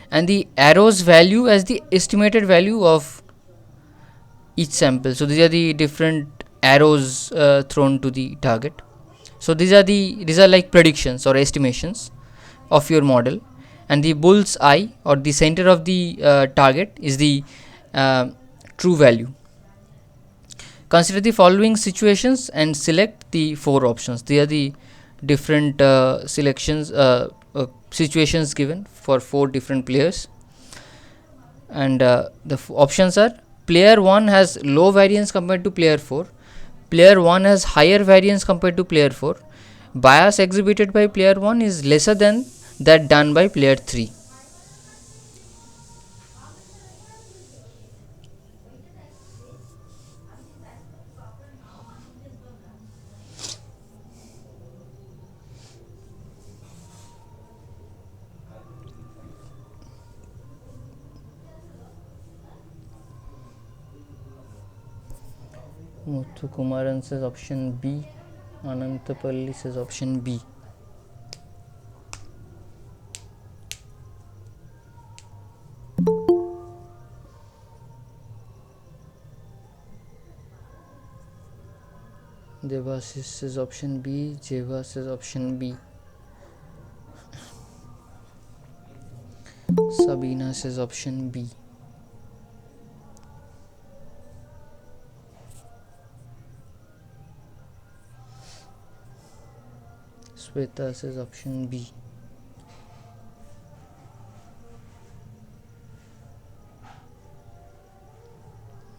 and the arrow's value as the estimated value of each sample. So these are the different arrows thrown to the target. So these are like predictions or estimations of your model, and the bull's eye or the center of the target is the true value. Consider the following situations and select the 4 options. They are the different situations given for 4 different players, and the options are: player 1 has low variance compared to player 4, player 1 has higher variance compared to player 4, bias exhibited by player 1 is lesser than that done by player 3. Muthu Kumaran says option B. Anantapalli says option B. Devasis says option B. Jeva says option B. Sabina says option B. Sweta says option B.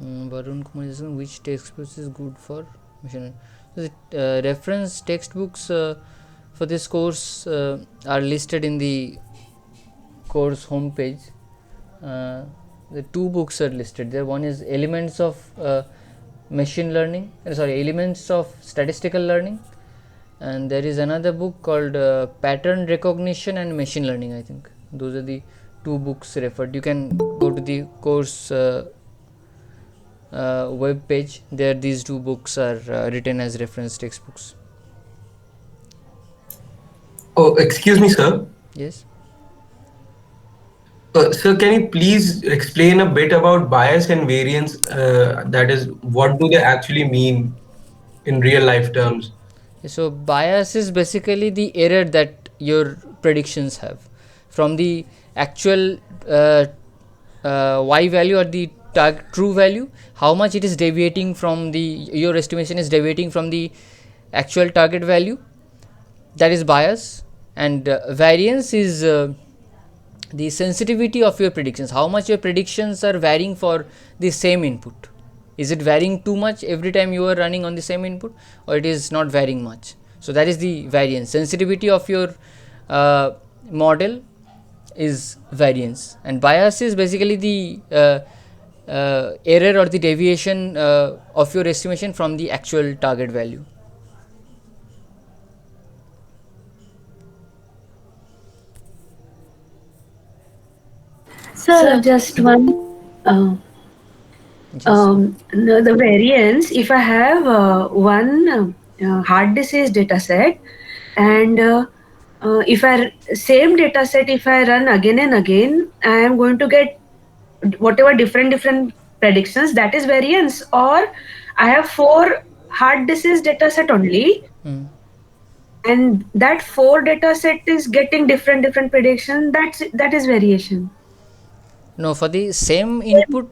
Varun Kumar says which textbook is good for machine learning? Reference textbooks for this course are listed in the course homepage. The 2 books are listed there. One is Elements of Elements of Statistical Learning, and there is another book called Pattern Recognition and Machine Learning. I think those are the 2 books referred. You can go to the course web page. There these 2 books are written as reference textbooks. Oh, excuse me, sir. Yes. Sir, can you please explain a bit about bias and variance? That is, what do they actually mean in real life terms? So bias is basically the error that your predictions have from the actual y value or the true value, how much it is deviating from your estimation is deviating from the actual target value. That is bias. And variance is the sensitivity of your predictions, how much your predictions are varying for the same input. Is it varying too much every time you are running on the same input, or it is not varying much? So that is the variance. Sensitivity of your model is variance, and bias is basically the error or the deviation of your estimation from the actual target value. Sir, just one. Yes. No, the variance, if I have one heart disease data set, and if I same data set, if I run again and again, I am going to get whatever different predictions. That is variance. Or I have 4 heart disease data set only. and that 4 data set is getting different prediction. That is variation. No, for the same input,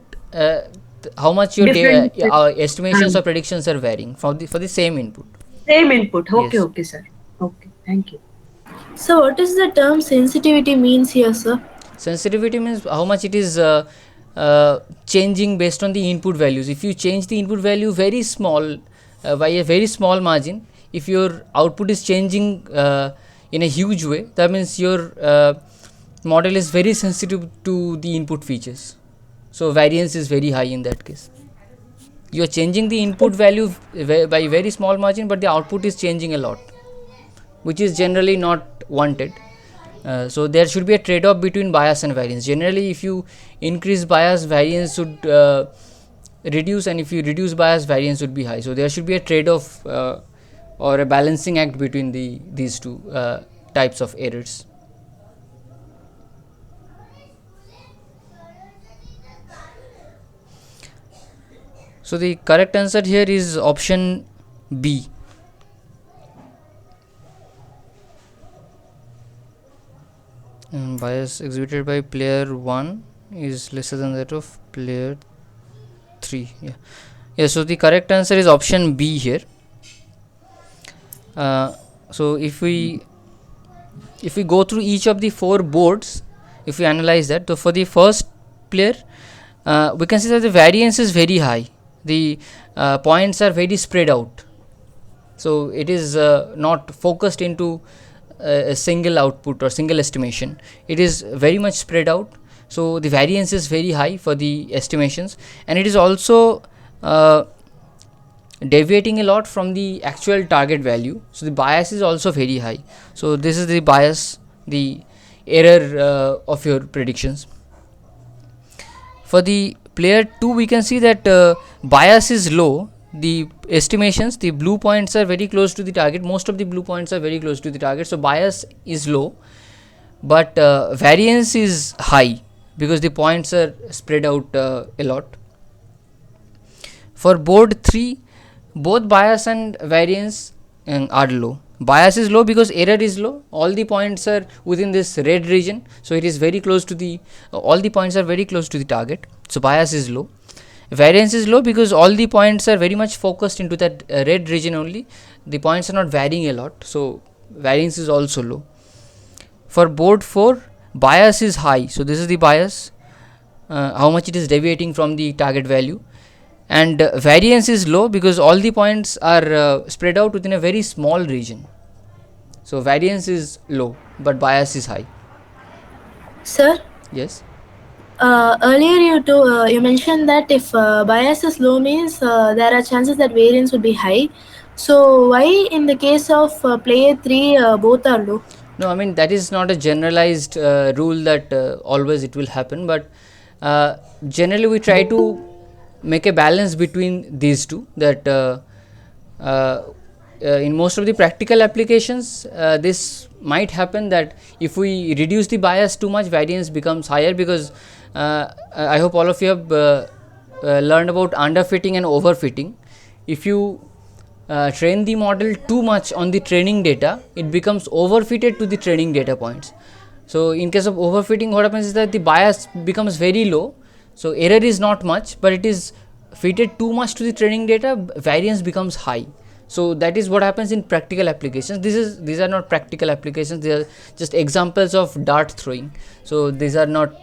how much your Different. estimations or predictions are varying for the same input. Same input. Okay, Yes. okay, sir. Okay, thank you. So what is the term sensitivity means here, sir? Sensitivity means how much it is changing based on the input values. If you change the input value very small, by a very small margin, if your output is changing in a huge way, that means your model is very sensitive to the input features. So variance is very high in that case. You are changing the input value by very small margin, but the output is changing a lot, which is generally not wanted. So there should be a trade-off between bias and variance. Generally, if you increase bias, variance should reduce, and if you reduce bias, variance would be high. So there should be a trade-off or a balancing act between these two types of errors. So the correct answer here is option B. Bias exhibited by player 1 is lesser than that of player 3. Yeah, so the correct answer is option B here. So if we go through each of the 4 boards, if we analyze that, so for the first player, we can see that the variance is very high. The points are very spread out, so it is not focused into a single output or single estimation. It is very much spread out, so the variance is very high for the estimations, and it is also deviating a lot from the actual target value, so the bias is also very high. So this is the bias, the error of your predictions. For the player 2, we can see that bias is low. The estimations, the blue points are very close to the target. Most of the blue points are very close to the target, so bias is low, but variance is high because the points are spread out a lot. For board 3, both bias and variance are low. Bias is low because error is low. All the points are within this red region, so it is very close to the all the points are very close to the target, so bias is low. Variance is low because all the points are very much focused into that red region only. The points are not varying a lot, so variance is also low. For board 4, bias is high, so this is the bias, how much it is deviating from the target value, and variance is low because all the points are spread out within a very small region. So variance is low but bias is high. Sir, Yes. earlier you mentioned that if bias is low means there are chances that variance would be high. So why in the case of player 3 both are low? No, I mean that is not a generalized rule that always it will happen, but generally we try to make a balance between these two, that in most of the practical applications this might happen, that if we reduce the bias too much, variance becomes higher, because I hope all of you have learned about underfitting and overfitting. If you train the model too much on the training data, it becomes overfitted to the training data points. So in case of overfitting, what happens is that the bias becomes very low, so error is not much, but it is fitted too much to the training data, variance becomes high. So that is what happens in practical applications. These are not practical applications, they are just examples of dart throwing. So these are not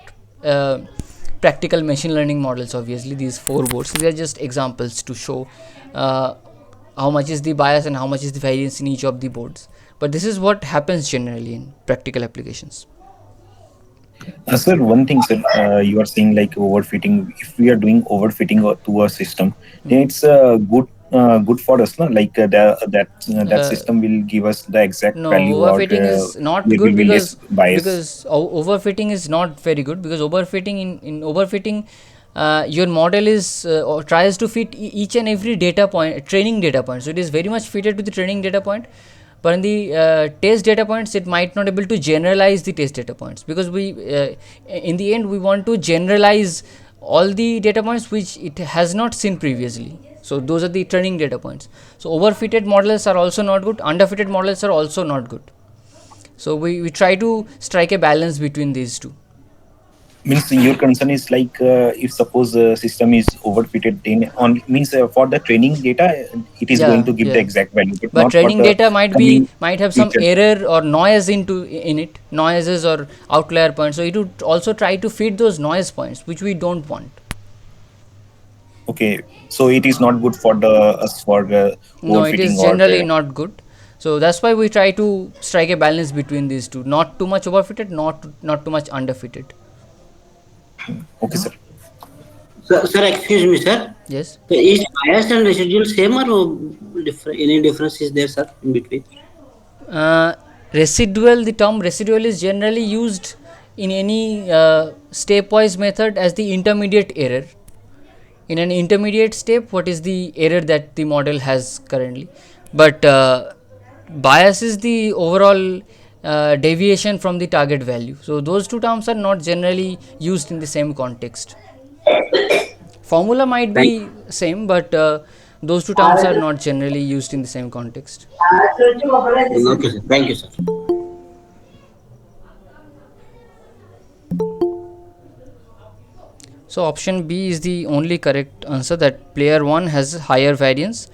practical machine learning models. Obviously these 4 boards, they are just examples to show how much is the bias and how much is the variance in each of the boards, but this is what happens generally in practical applications. Sir, one thing, sir, you are saying like overfitting. If we are doing overfitting to a system, then it's good for us, no? Like that system will give us the exact No, value, or overfitting is not there will good be less bias. because overfitting is not very good, because overfitting in overfitting your model is or tries to fit each and every data point, training data point, so it is very much fitted to the training data point, but in the test data points it might not able to generalize the test data points, because we in the end we want to generalize all the data points which it has not seen previously. So those are the training data points. So overfitted models are also not good, underfitted models are also not good. So we try to strike a balance between these two. Means your concern is like if suppose the system is overfitted, then on means for the training data it is going Yeah, to give the yeah. exact value, but But not for training the data coming might have some future. error or noise in it, noises or outlier points. So it would also try to fit those noise points, which we don't want. Okay, so it is not good for the us for No, it overfitting is or generally not good. So that's why we try to strike a balance between these two. Not too much overfitted, not too much underfitted. okay, sir. Sir, excuse me, sir. Yes. So is bias and residual same or any difference is there, sir, in between? Residual, the term residual is generally used in any stepwise method as the intermediate error. In an intermediate step, what is the error that the model has currently? But bias is the overall deviation from the target value. So those two terms are not generally used in the same context. Formula might Thank be same, but those two terms are not generally used in the same context. Okay, sir. Thank you, sir. So option B is the only correct answer, that player 1 has higher variance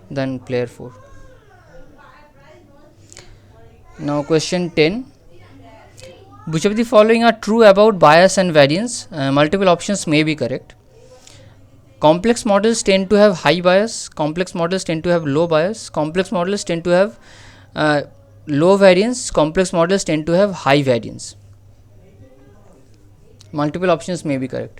than player 4. Now question 10. Which of the following are true about bias and variance? Multiple options may be correct. Complex models tend to have high bias, complex models tend to have low bias, complex models tend to have low variance, complex models tend to have high variance. Multiple options may be correct.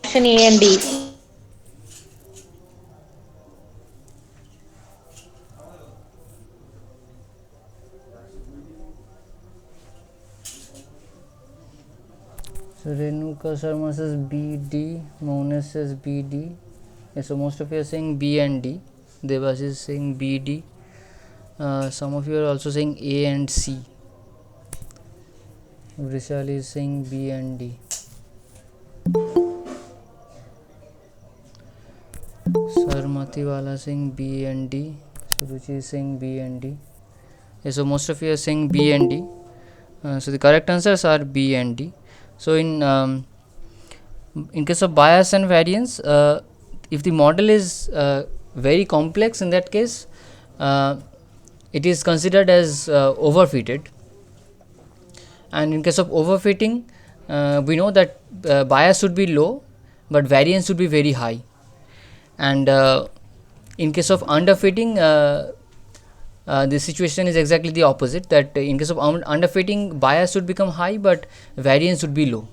Option A and D. So Renuka Sharma says BD, Mona says BD. Yeah, so most of you are saying B and D. Devas is saying BD. Some of you are also saying A and C. Vishal is saying B and D. Sarmati Wala saying B and D. Suruchi is saying B and D. Yeah, so most of you are saying B and D. So the correct answers are B and D. So in case of bias and variance, if the model is very complex, in that case it is considered as overfitted. And in case of overfitting, we know that bias should be low but variance should be very high. And in case of underfitting, the situation is exactly the opposite, that in case of underfitting, bias should become high but variance should be low.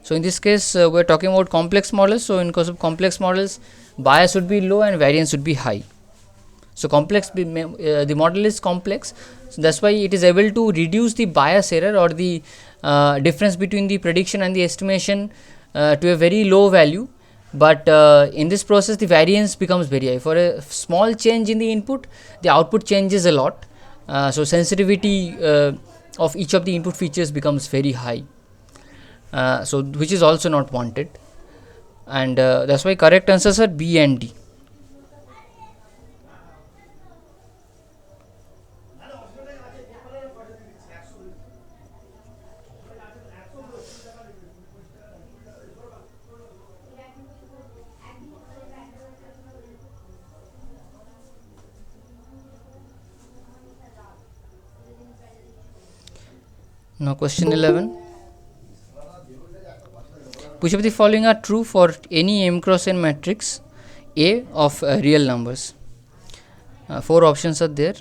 So in this case we are talking about complex models. So in case of complex models, bias should be low and variance should be high. So complex, the model is complex, so that's why it is able to reduce the bias error or the difference between the prediction and the estimation to a very low value. But in this process the variance becomes very high. For a small change in the input, the output changes a lot. So sensitivity of each of the input features becomes very high, so which is also not wanted. And that's why correct answers are B and D. Now question 11. Which of the following are true for any m cross n matrix A of real numbers? 4 options are there.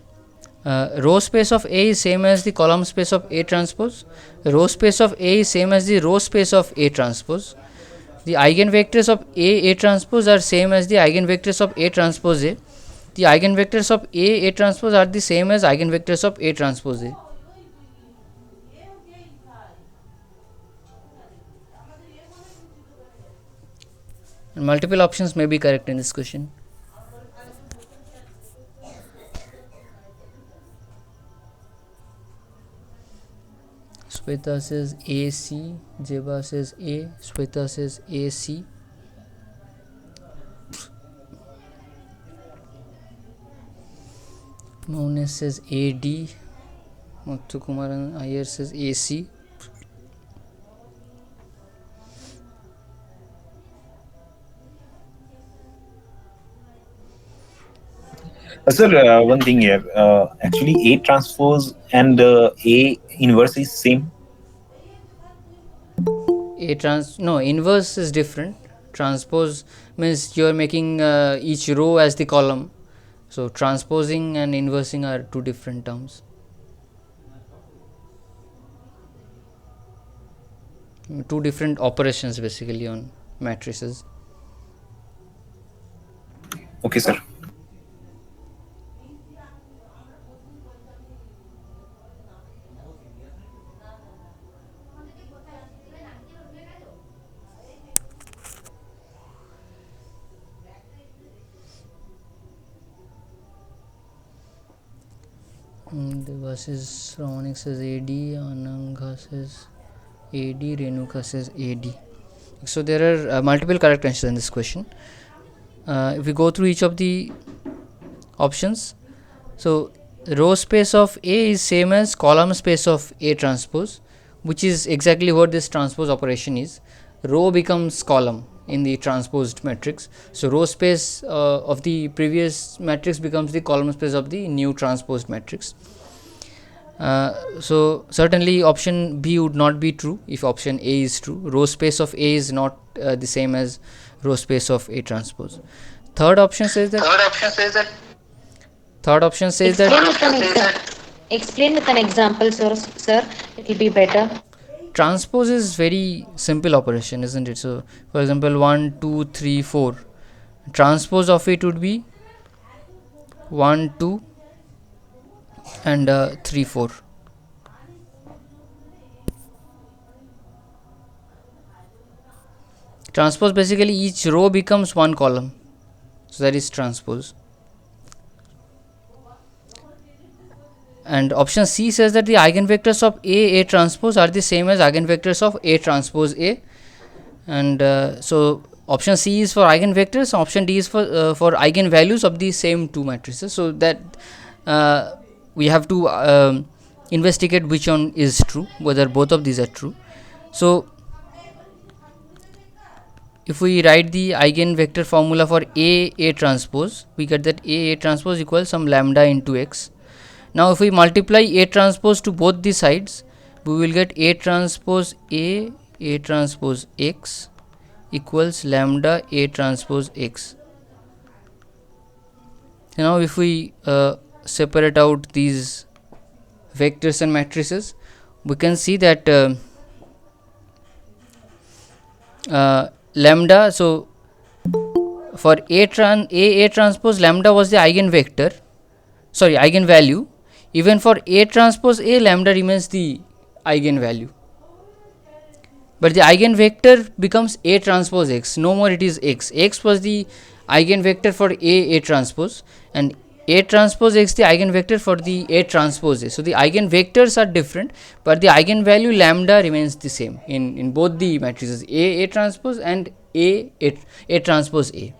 Row space of A is same as the column space of A transpose. Row space of A is same as the row space of A transpose. the eigenvectors of A transpose are same as the eigenvectors of A transpose A. The eigenvectors of A transpose are the same as eigenvectors of A transpose A. And multiple options may be correct in this question. Sweta says AC, Jeba says A, Sweta says AC. Mounes says AD, Muthukumaran Iyer says AC. Sir, one thing here. Actually, A transpose and A inverse is same. Inverse is different. Transpose means you are making each row as the column. So transposing and inversing are two different terms. Two different operations basically on matrices. Okay, sir. Deva says, Ramanik says AD, Ananga says AD, Renuka says AD. So there are multiple correct answers in this question. If we go through each of the options, so row space of A is same as column space of A transpose, which is exactly what this transpose operation is. Row becomes column in the transposed matrix. So row space of the previous matrix becomes the column space of the new transposed matrix. So certainly option B would not be true if option A is true. Row space of A is not the same as row space of A transpose. Third option says that Explain with an example, sir. It will be better. Transpose is very simple operation, isn't it? So for example, 1 2 3 4, transpose of it would be 1 2 and 3 4. Transpose basically each row becomes one column, so that is transpose. And option C says that the eigenvectors of A transpose are the same as eigenvectors of A transpose A. And so option C is for eigenvectors, option D is for eigenvalues of the same two matrices. So that we have to investigate which one is true, whether both of these are true. So if we write the eigenvector formula for A transpose, we get that A transpose equals some lambda into x. Now if we multiply A transpose to both the sides, we will get A transpose x equals lambda A transpose x. Now if we separate out these vectors and matrices, we can see that lambda, so for A transpose, lambda was the eigenvalue. Even for A transpose A, lambda remains the eigenvalue, but the eigenvector becomes A transpose x. No more it is x was the eigenvector for A transpose, and A transpose x the eigenvector for the A transpose A. So the eigenvectors are different, but the eigenvalue lambda remains the same in both the matrices A transpose and A transpose A.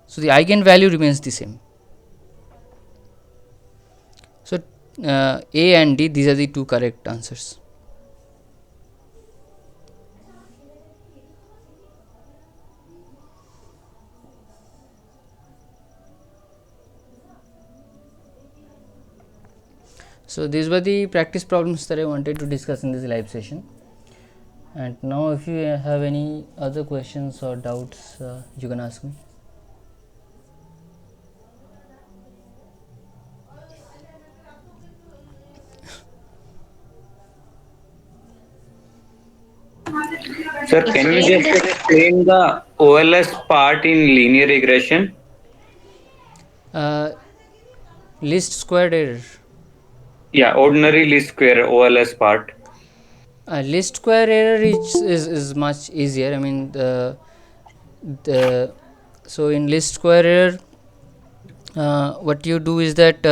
So the eigenvalue remains the same. So A and D, these are the two correct answers. So these were the practice problems that I wanted to discuss in this live session. And now if you have any other questions or doubts, you can ask me. Sir, can you just explain the OLS part in linear regression? Least squared error. Yeah, ordinary least square OLS part. Least square error is much easier. I mean, the so in least square error, what you do is that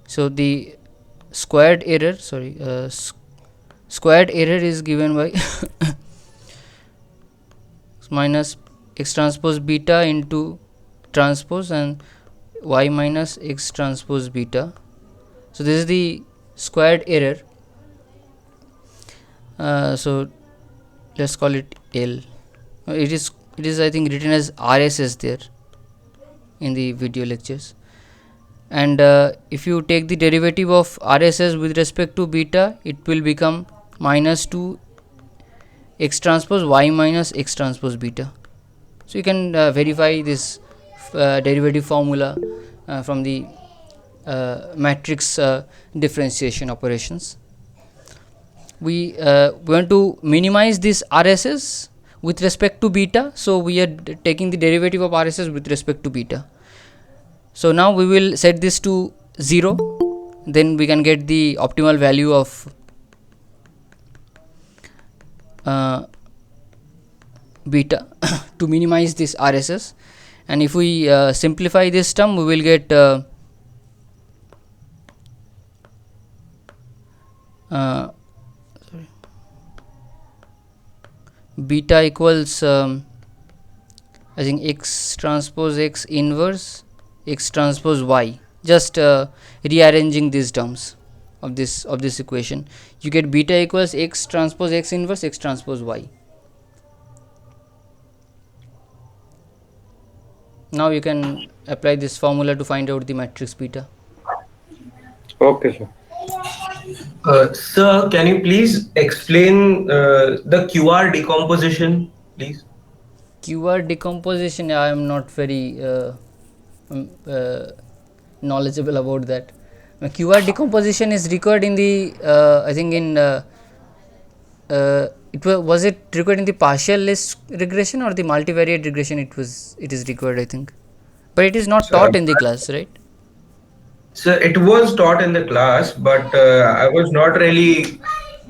so the squared error, squared error is given by minus x transpose beta into transpose and y minus x transpose beta. So this is the squared error. So let's call it L. It is I think written as RSS there in the video lectures. And if you take the derivative of RSS with respect to beta, it will become minus 2 x transpose y minus x transpose beta. So you can verify this derivative formula from the matrix differentiation operations. We want to minimize this RSS with respect to beta, so we are taking the derivative of RSS with respect to beta. So now we will set this to 0, then we can get the optimal value of beta to minimize this RSS. And if we simplify this term, we will get beta equals I think x transpose x inverse x transpose y. Just rearranging these terms of this equation, you get beta equals x transpose x inverse x transpose y. Now you can apply this formula to find out the matrix beta. Okay, sir. Sir, can you please explain the QR decomposition, please? QR decomposition, I am not very knowledgeable about that. QR decomposition is required in the I think in was it required in the partial list regression or the multivariate regression? It is required, I think, but it is not taught in the class, right? So it was taught in the class, but I was not really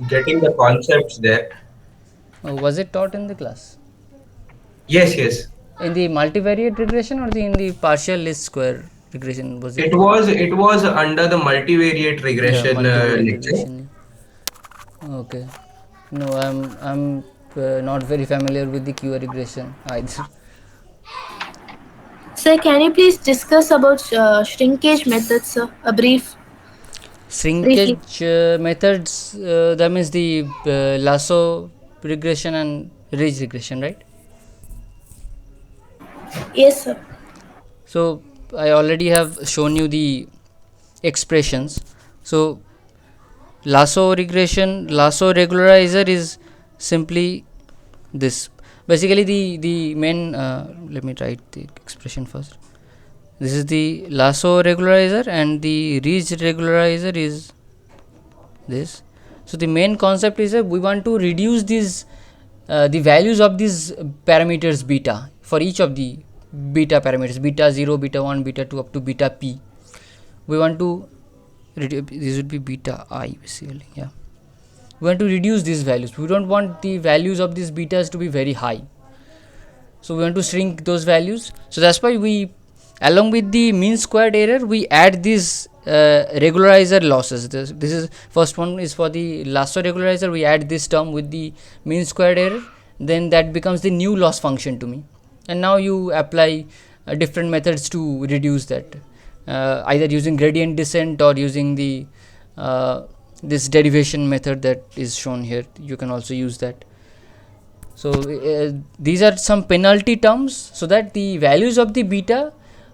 getting the concepts there. Was it taught in the class? Yes, yes. In the multivariate regression or in the partial least square regression was it? It was under the multivariate regression multivariate lecture. regression. Okay. No, I'm not very familiar with the QR regression either. Sir, can you please discuss about shrinkage methods, sir? A brief. Shrinkage methods, that means the lasso regression and ridge regression, right? Yes, sir. So I already have shown you the expressions. So lasso regression, lasso regularizer is simply this. Basically the main let me write the expression first. This is the lasso regularizer and the ridge regularizer is this. So the main concept is that we want to reduce these the values of these parameters beta for each of the beta parameters, beta 0, beta 1, beta 2 up to beta p. We want to this would be beta I basically, yeah. We want to reduce these values. We don't want the values of these betas to be very high, so we want to shrink those values. So that's why we, along with the mean squared error, we add these regularizer losses. This is first one is for the lasso regularizer. We add this term with the mean squared error, then that becomes the new loss function to me. And now you apply different methods to reduce that, either using gradient descent or using the this derivation method that is shown here. You can also use that. So these are some penalty terms so that the values of the beta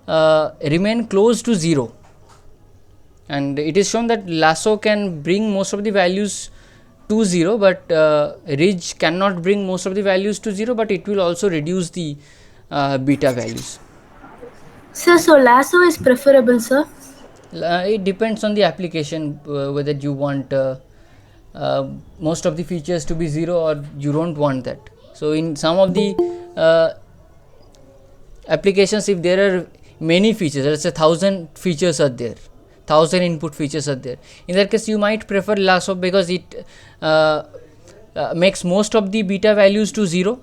remain close to 0, and it is shown that lasso can bring most of the values to 0, but ridge cannot bring most of the values to 0, but it will also reduce the beta values. Sir, so lasso is preferable, sir? It depends on the application, whether you want most of the features to be 0 or you don't want that. So in some of the applications, if there are many features, let's say 1000 features are there, 1000 input features are there, in that case you might prefer lasso because it makes most of the beta values to 0.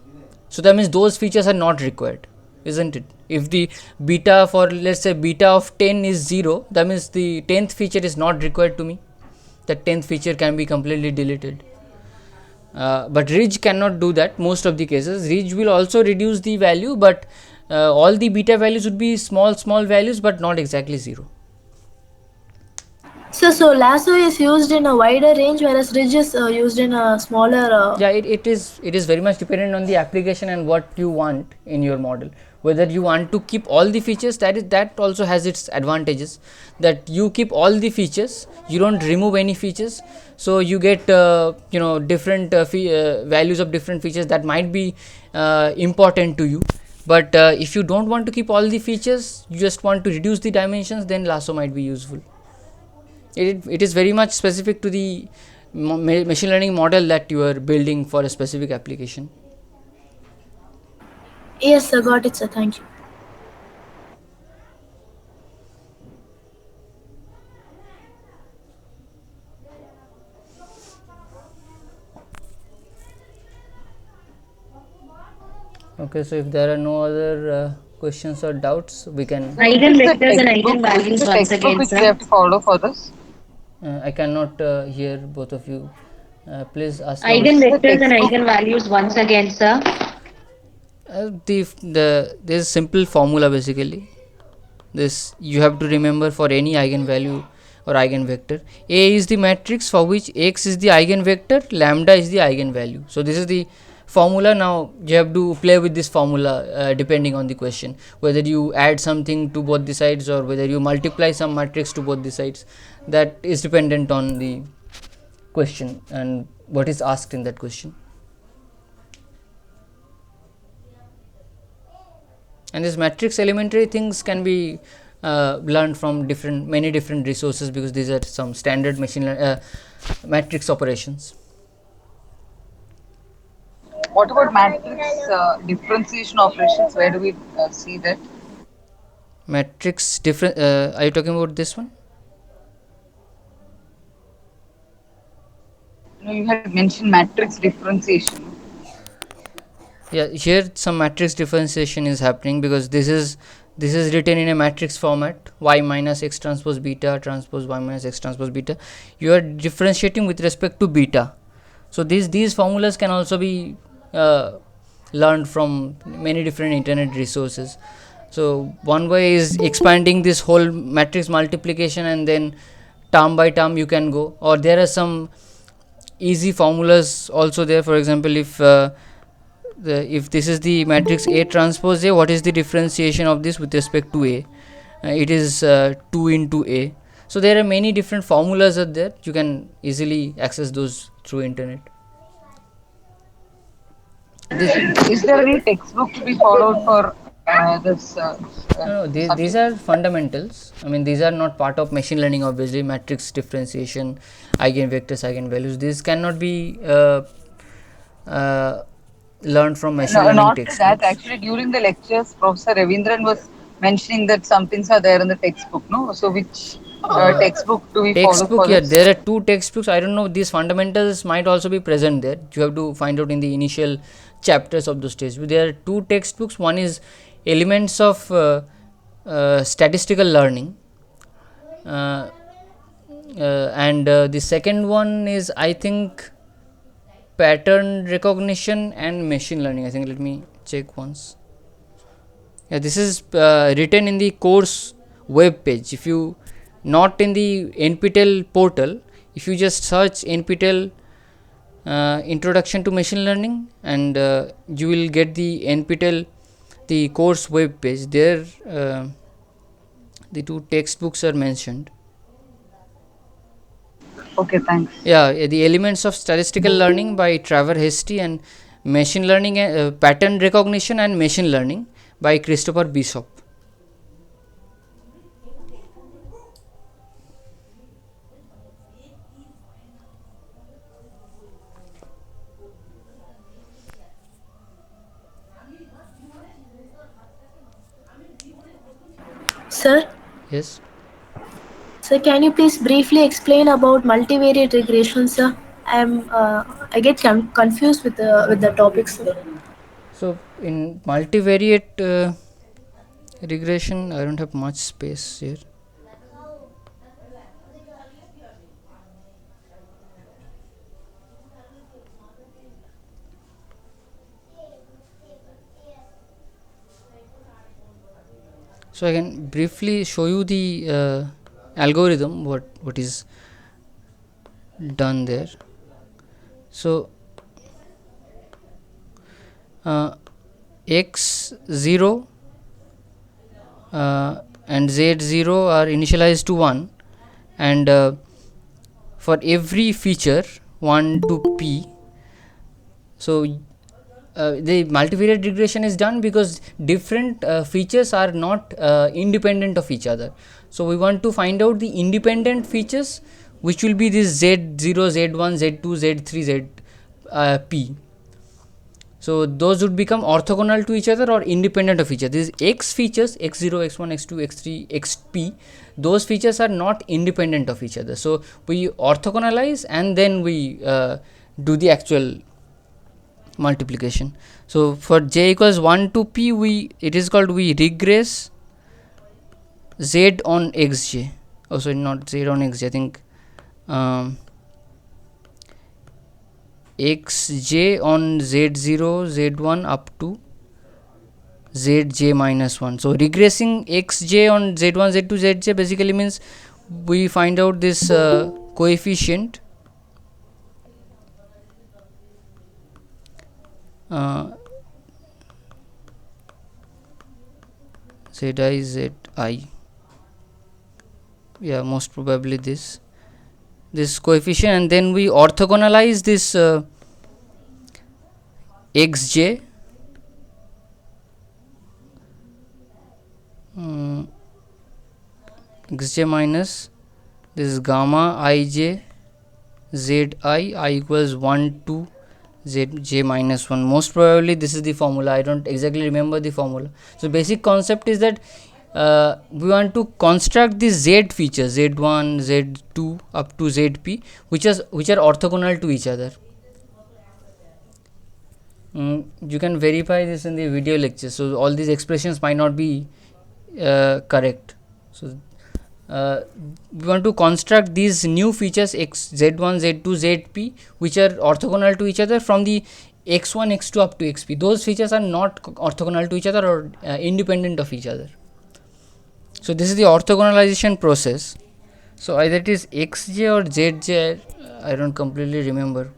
So that means those features are not required, isn't it? If the beta for, let's say, beta of 10 is 0, that means the 10th feature is not required to me. That 10th feature can be completely deleted. But ridge cannot do that. Most of the cases ridge will also reduce the value, but all the beta values would be small values, but not exactly 0. So lasso is used in a wider range, whereas ridge is used in a smaller. Yeah, it is very much dependent on the application and what you want in your model. Whether you want to keep all the features, that also has its advantages, that you keep all the features, you don't remove any features, so you get different values of different features that might be important to you. But if you don't want to keep all the features, you just want to reduce the dimensions, then lasso might be useful. It is very much specific to the machine learning model that you are building for a specific application. Yes, sir, got it, sir. Thank you. Okay, so if there are no other questions or doubts, we can. Eigenvectors and eigenvalues once again, which we sir. have to follow for this. I cannot hear both of you. Please ask once. Eigenvectors and eigenvalues once again, sir. There's a simple formula basically. This you have to remember for any eigenvalue or eigenvector. A is the matrix for which x is the eigenvector, lambda is the eigenvalue. So this is the formula. Now you have to play with this formula depending on the question, whether you add something to both the sides or whether you multiply some matrix to both the sides. That is dependent on the question and what is asked in that question. And these matrix elementary things can be learned from many different resources, because these are some standard machine matrix operations. What about matrix differentiation operations? Where do we see that? Matrix different. Are you talking about this one? No, you had mentioned matrix differentiation. Yeah, here some matrix differentiation is happening because this is written in a matrix format, y minus x transpose beta transpose y minus x transpose beta. You are differentiating with respect to beta. So these formulas can also be learned from many different internet resources. So one way is expanding this whole matrix multiplication, and then term by term you can go, or there are some easy formulas also there. For example, if this is the matrix A transpose A, what is the differentiation of this with respect to A? It is 2 into A. So there are many different formulas are there. You can easily access those through internet. Is there any textbook to be followed for this? No, these are fundamentals. I mean, these are not part of machine learning. Obviously, matrix differentiation, eigenvectors, eigenvalues. These cannot be learned from machine learning Not textbooks. that actually during the lectures, Professor Ravindran was mentioning that some things are there in the textbook. No, so which textbook do we follow for Yeah, this? there are 2 textbooks. I don't know, these fundamentals might also be present there. You have to find out in the initial chapters of those textbooks. There are 2 textbooks. One is Elements of Statistical Learning, and the second one is, I think, Pattern Recognition and Machine Learning. I think, let me check once. Yeah, this is written in the course web page. If you not in the NPTEL portal, if you just search NPTEL Introduction to Machine Learning, and you will get the NPTEL, the course web page. There the 2 textbooks are mentioned. Okay, thanks. Yeah, the Elements of Statistical Learning by Trevor Hasty, and Machine Learning, Pattern Recognition and Machine Learning by Christopher Bishop. Sir? Yes. Sir, can you please briefly explain about multivariate regression, sir? I get confused with the topic, sir. So in multivariate regression, I don't have much space here. So I can briefly show you the algorithm what is done there. So x0 and z0 are initialized to 1, and for every feature 1 to p. So the multivariate regression is done because different features are not independent of each other. So we want to find out the independent features, which will be this z0, z1, z2, z3, p. So those would become orthogonal to each other or independent of each other. These x features, x0, x1, x2, x3, xp, those features are not independent of each other. So we orthogonalize and then we do the actual multiplication. So for j equals 1 to p, it is called we regress z on xj. Oh, sorry, not z on xj. I think xj on z0, z1 up to zj minus 1. So regressing xj on z1, z2, zj basically means we find out this coefficient zi, zi, yeah, most probably this coefficient, and then we orthogonalize this xj xj minus this gamma ij zi I equals 1 to zj minus 1. Most probably this is the formula. I don't exactly remember the formula. So basic concept is that we want to construct the z features z1, z2 up to zp, which are orthogonal to each other. You can verify this in the video lecture. So all these expressions might not be correct. So we want to construct these new features x, z1, z2, zp, which are orthogonal to each other from the x1, x2 up to xp. Those features are not orthogonal to each other or independent of each other. So this is the orthogonalization process. So either it is xj or zj. I don't completely remember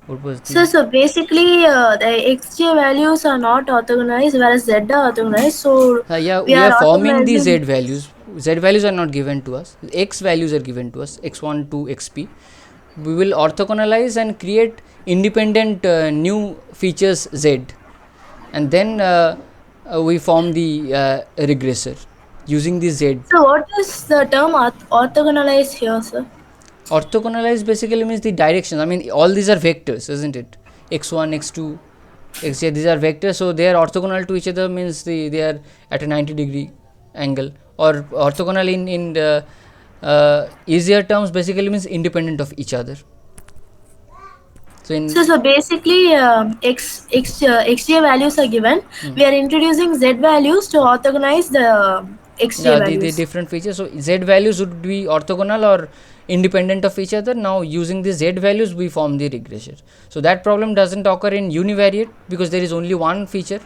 what was the. So basically the xj values are not orthogonalized, whereas z are orthogonalized. So Yeah, we we are forming the z orthogonalizing. values. Z values are not given to us. X values are given to us. x1 to xp. We will orthogonalize and create independent new features z, and then we form the regressor using the z. So what is the term orthogonalize here, sir? Orthogonalize basically means the directions. I mean, all these are vectors, isn't it? x1, x2, xj, these are vectors, so they are orthogonal to each other, means they are at a 90-degree angle. Or orthogonal in the easier terms basically means independent of each other. So basically xj values are given. We are introducing z values to orthogonize the xj the values. different features. So z values would be orthogonal or independent of each other. Now using the z values we form the regressor. So that problem doesn't occur in univariate because there is only one feature.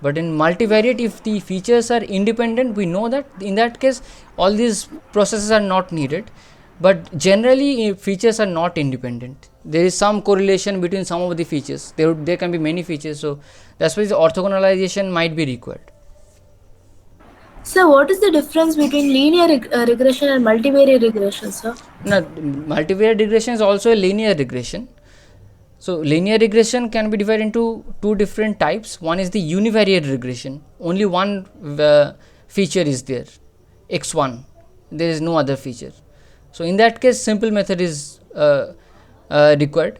But in multivariate, if the features are independent, we know that in that case all these processes are not needed. But generally features are not independent. There is some correlation between some of the features. There can be many features. So that's why the orthogonalization might be required. So what is the difference between linear regression and multivariate regression, sir? Now, multivariate regression is also a linear regression. So linear regression can be divided into two different types. One is the univariate regression. Only one feature is there, x1. There is no other feature. So in that case, simple method is required.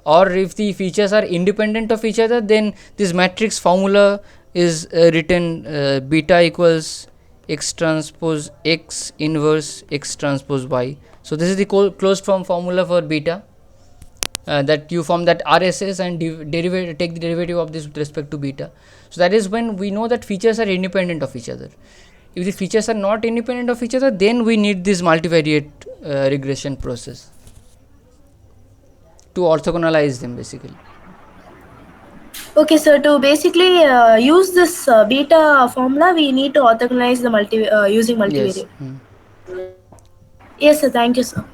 Or if the features are independent of each other, then this matrix formula is written beta equals x transpose x inverse x transpose y. So this is the closed form formula for beta, that you form that RSS and take the derivative of this with respect to beta. So that is when we know that features are independent of each other. If the features are not independent of each other, then we need this multivariate regression process to orthogonalize them basically. Okay, so to basically use this beta formula, we need to orthogonalize the using multivariate. Yes. Yes, sir. Thank you, sir.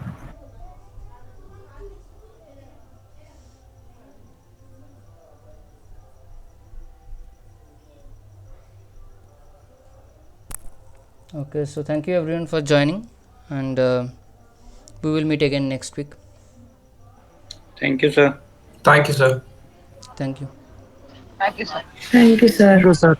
Okay, so thank you everyone for joining, and we will meet again next week. Thank you, sir. Thank you, sir. Thank you. Thank you, sir. Thank you, sir. Thank you, sir.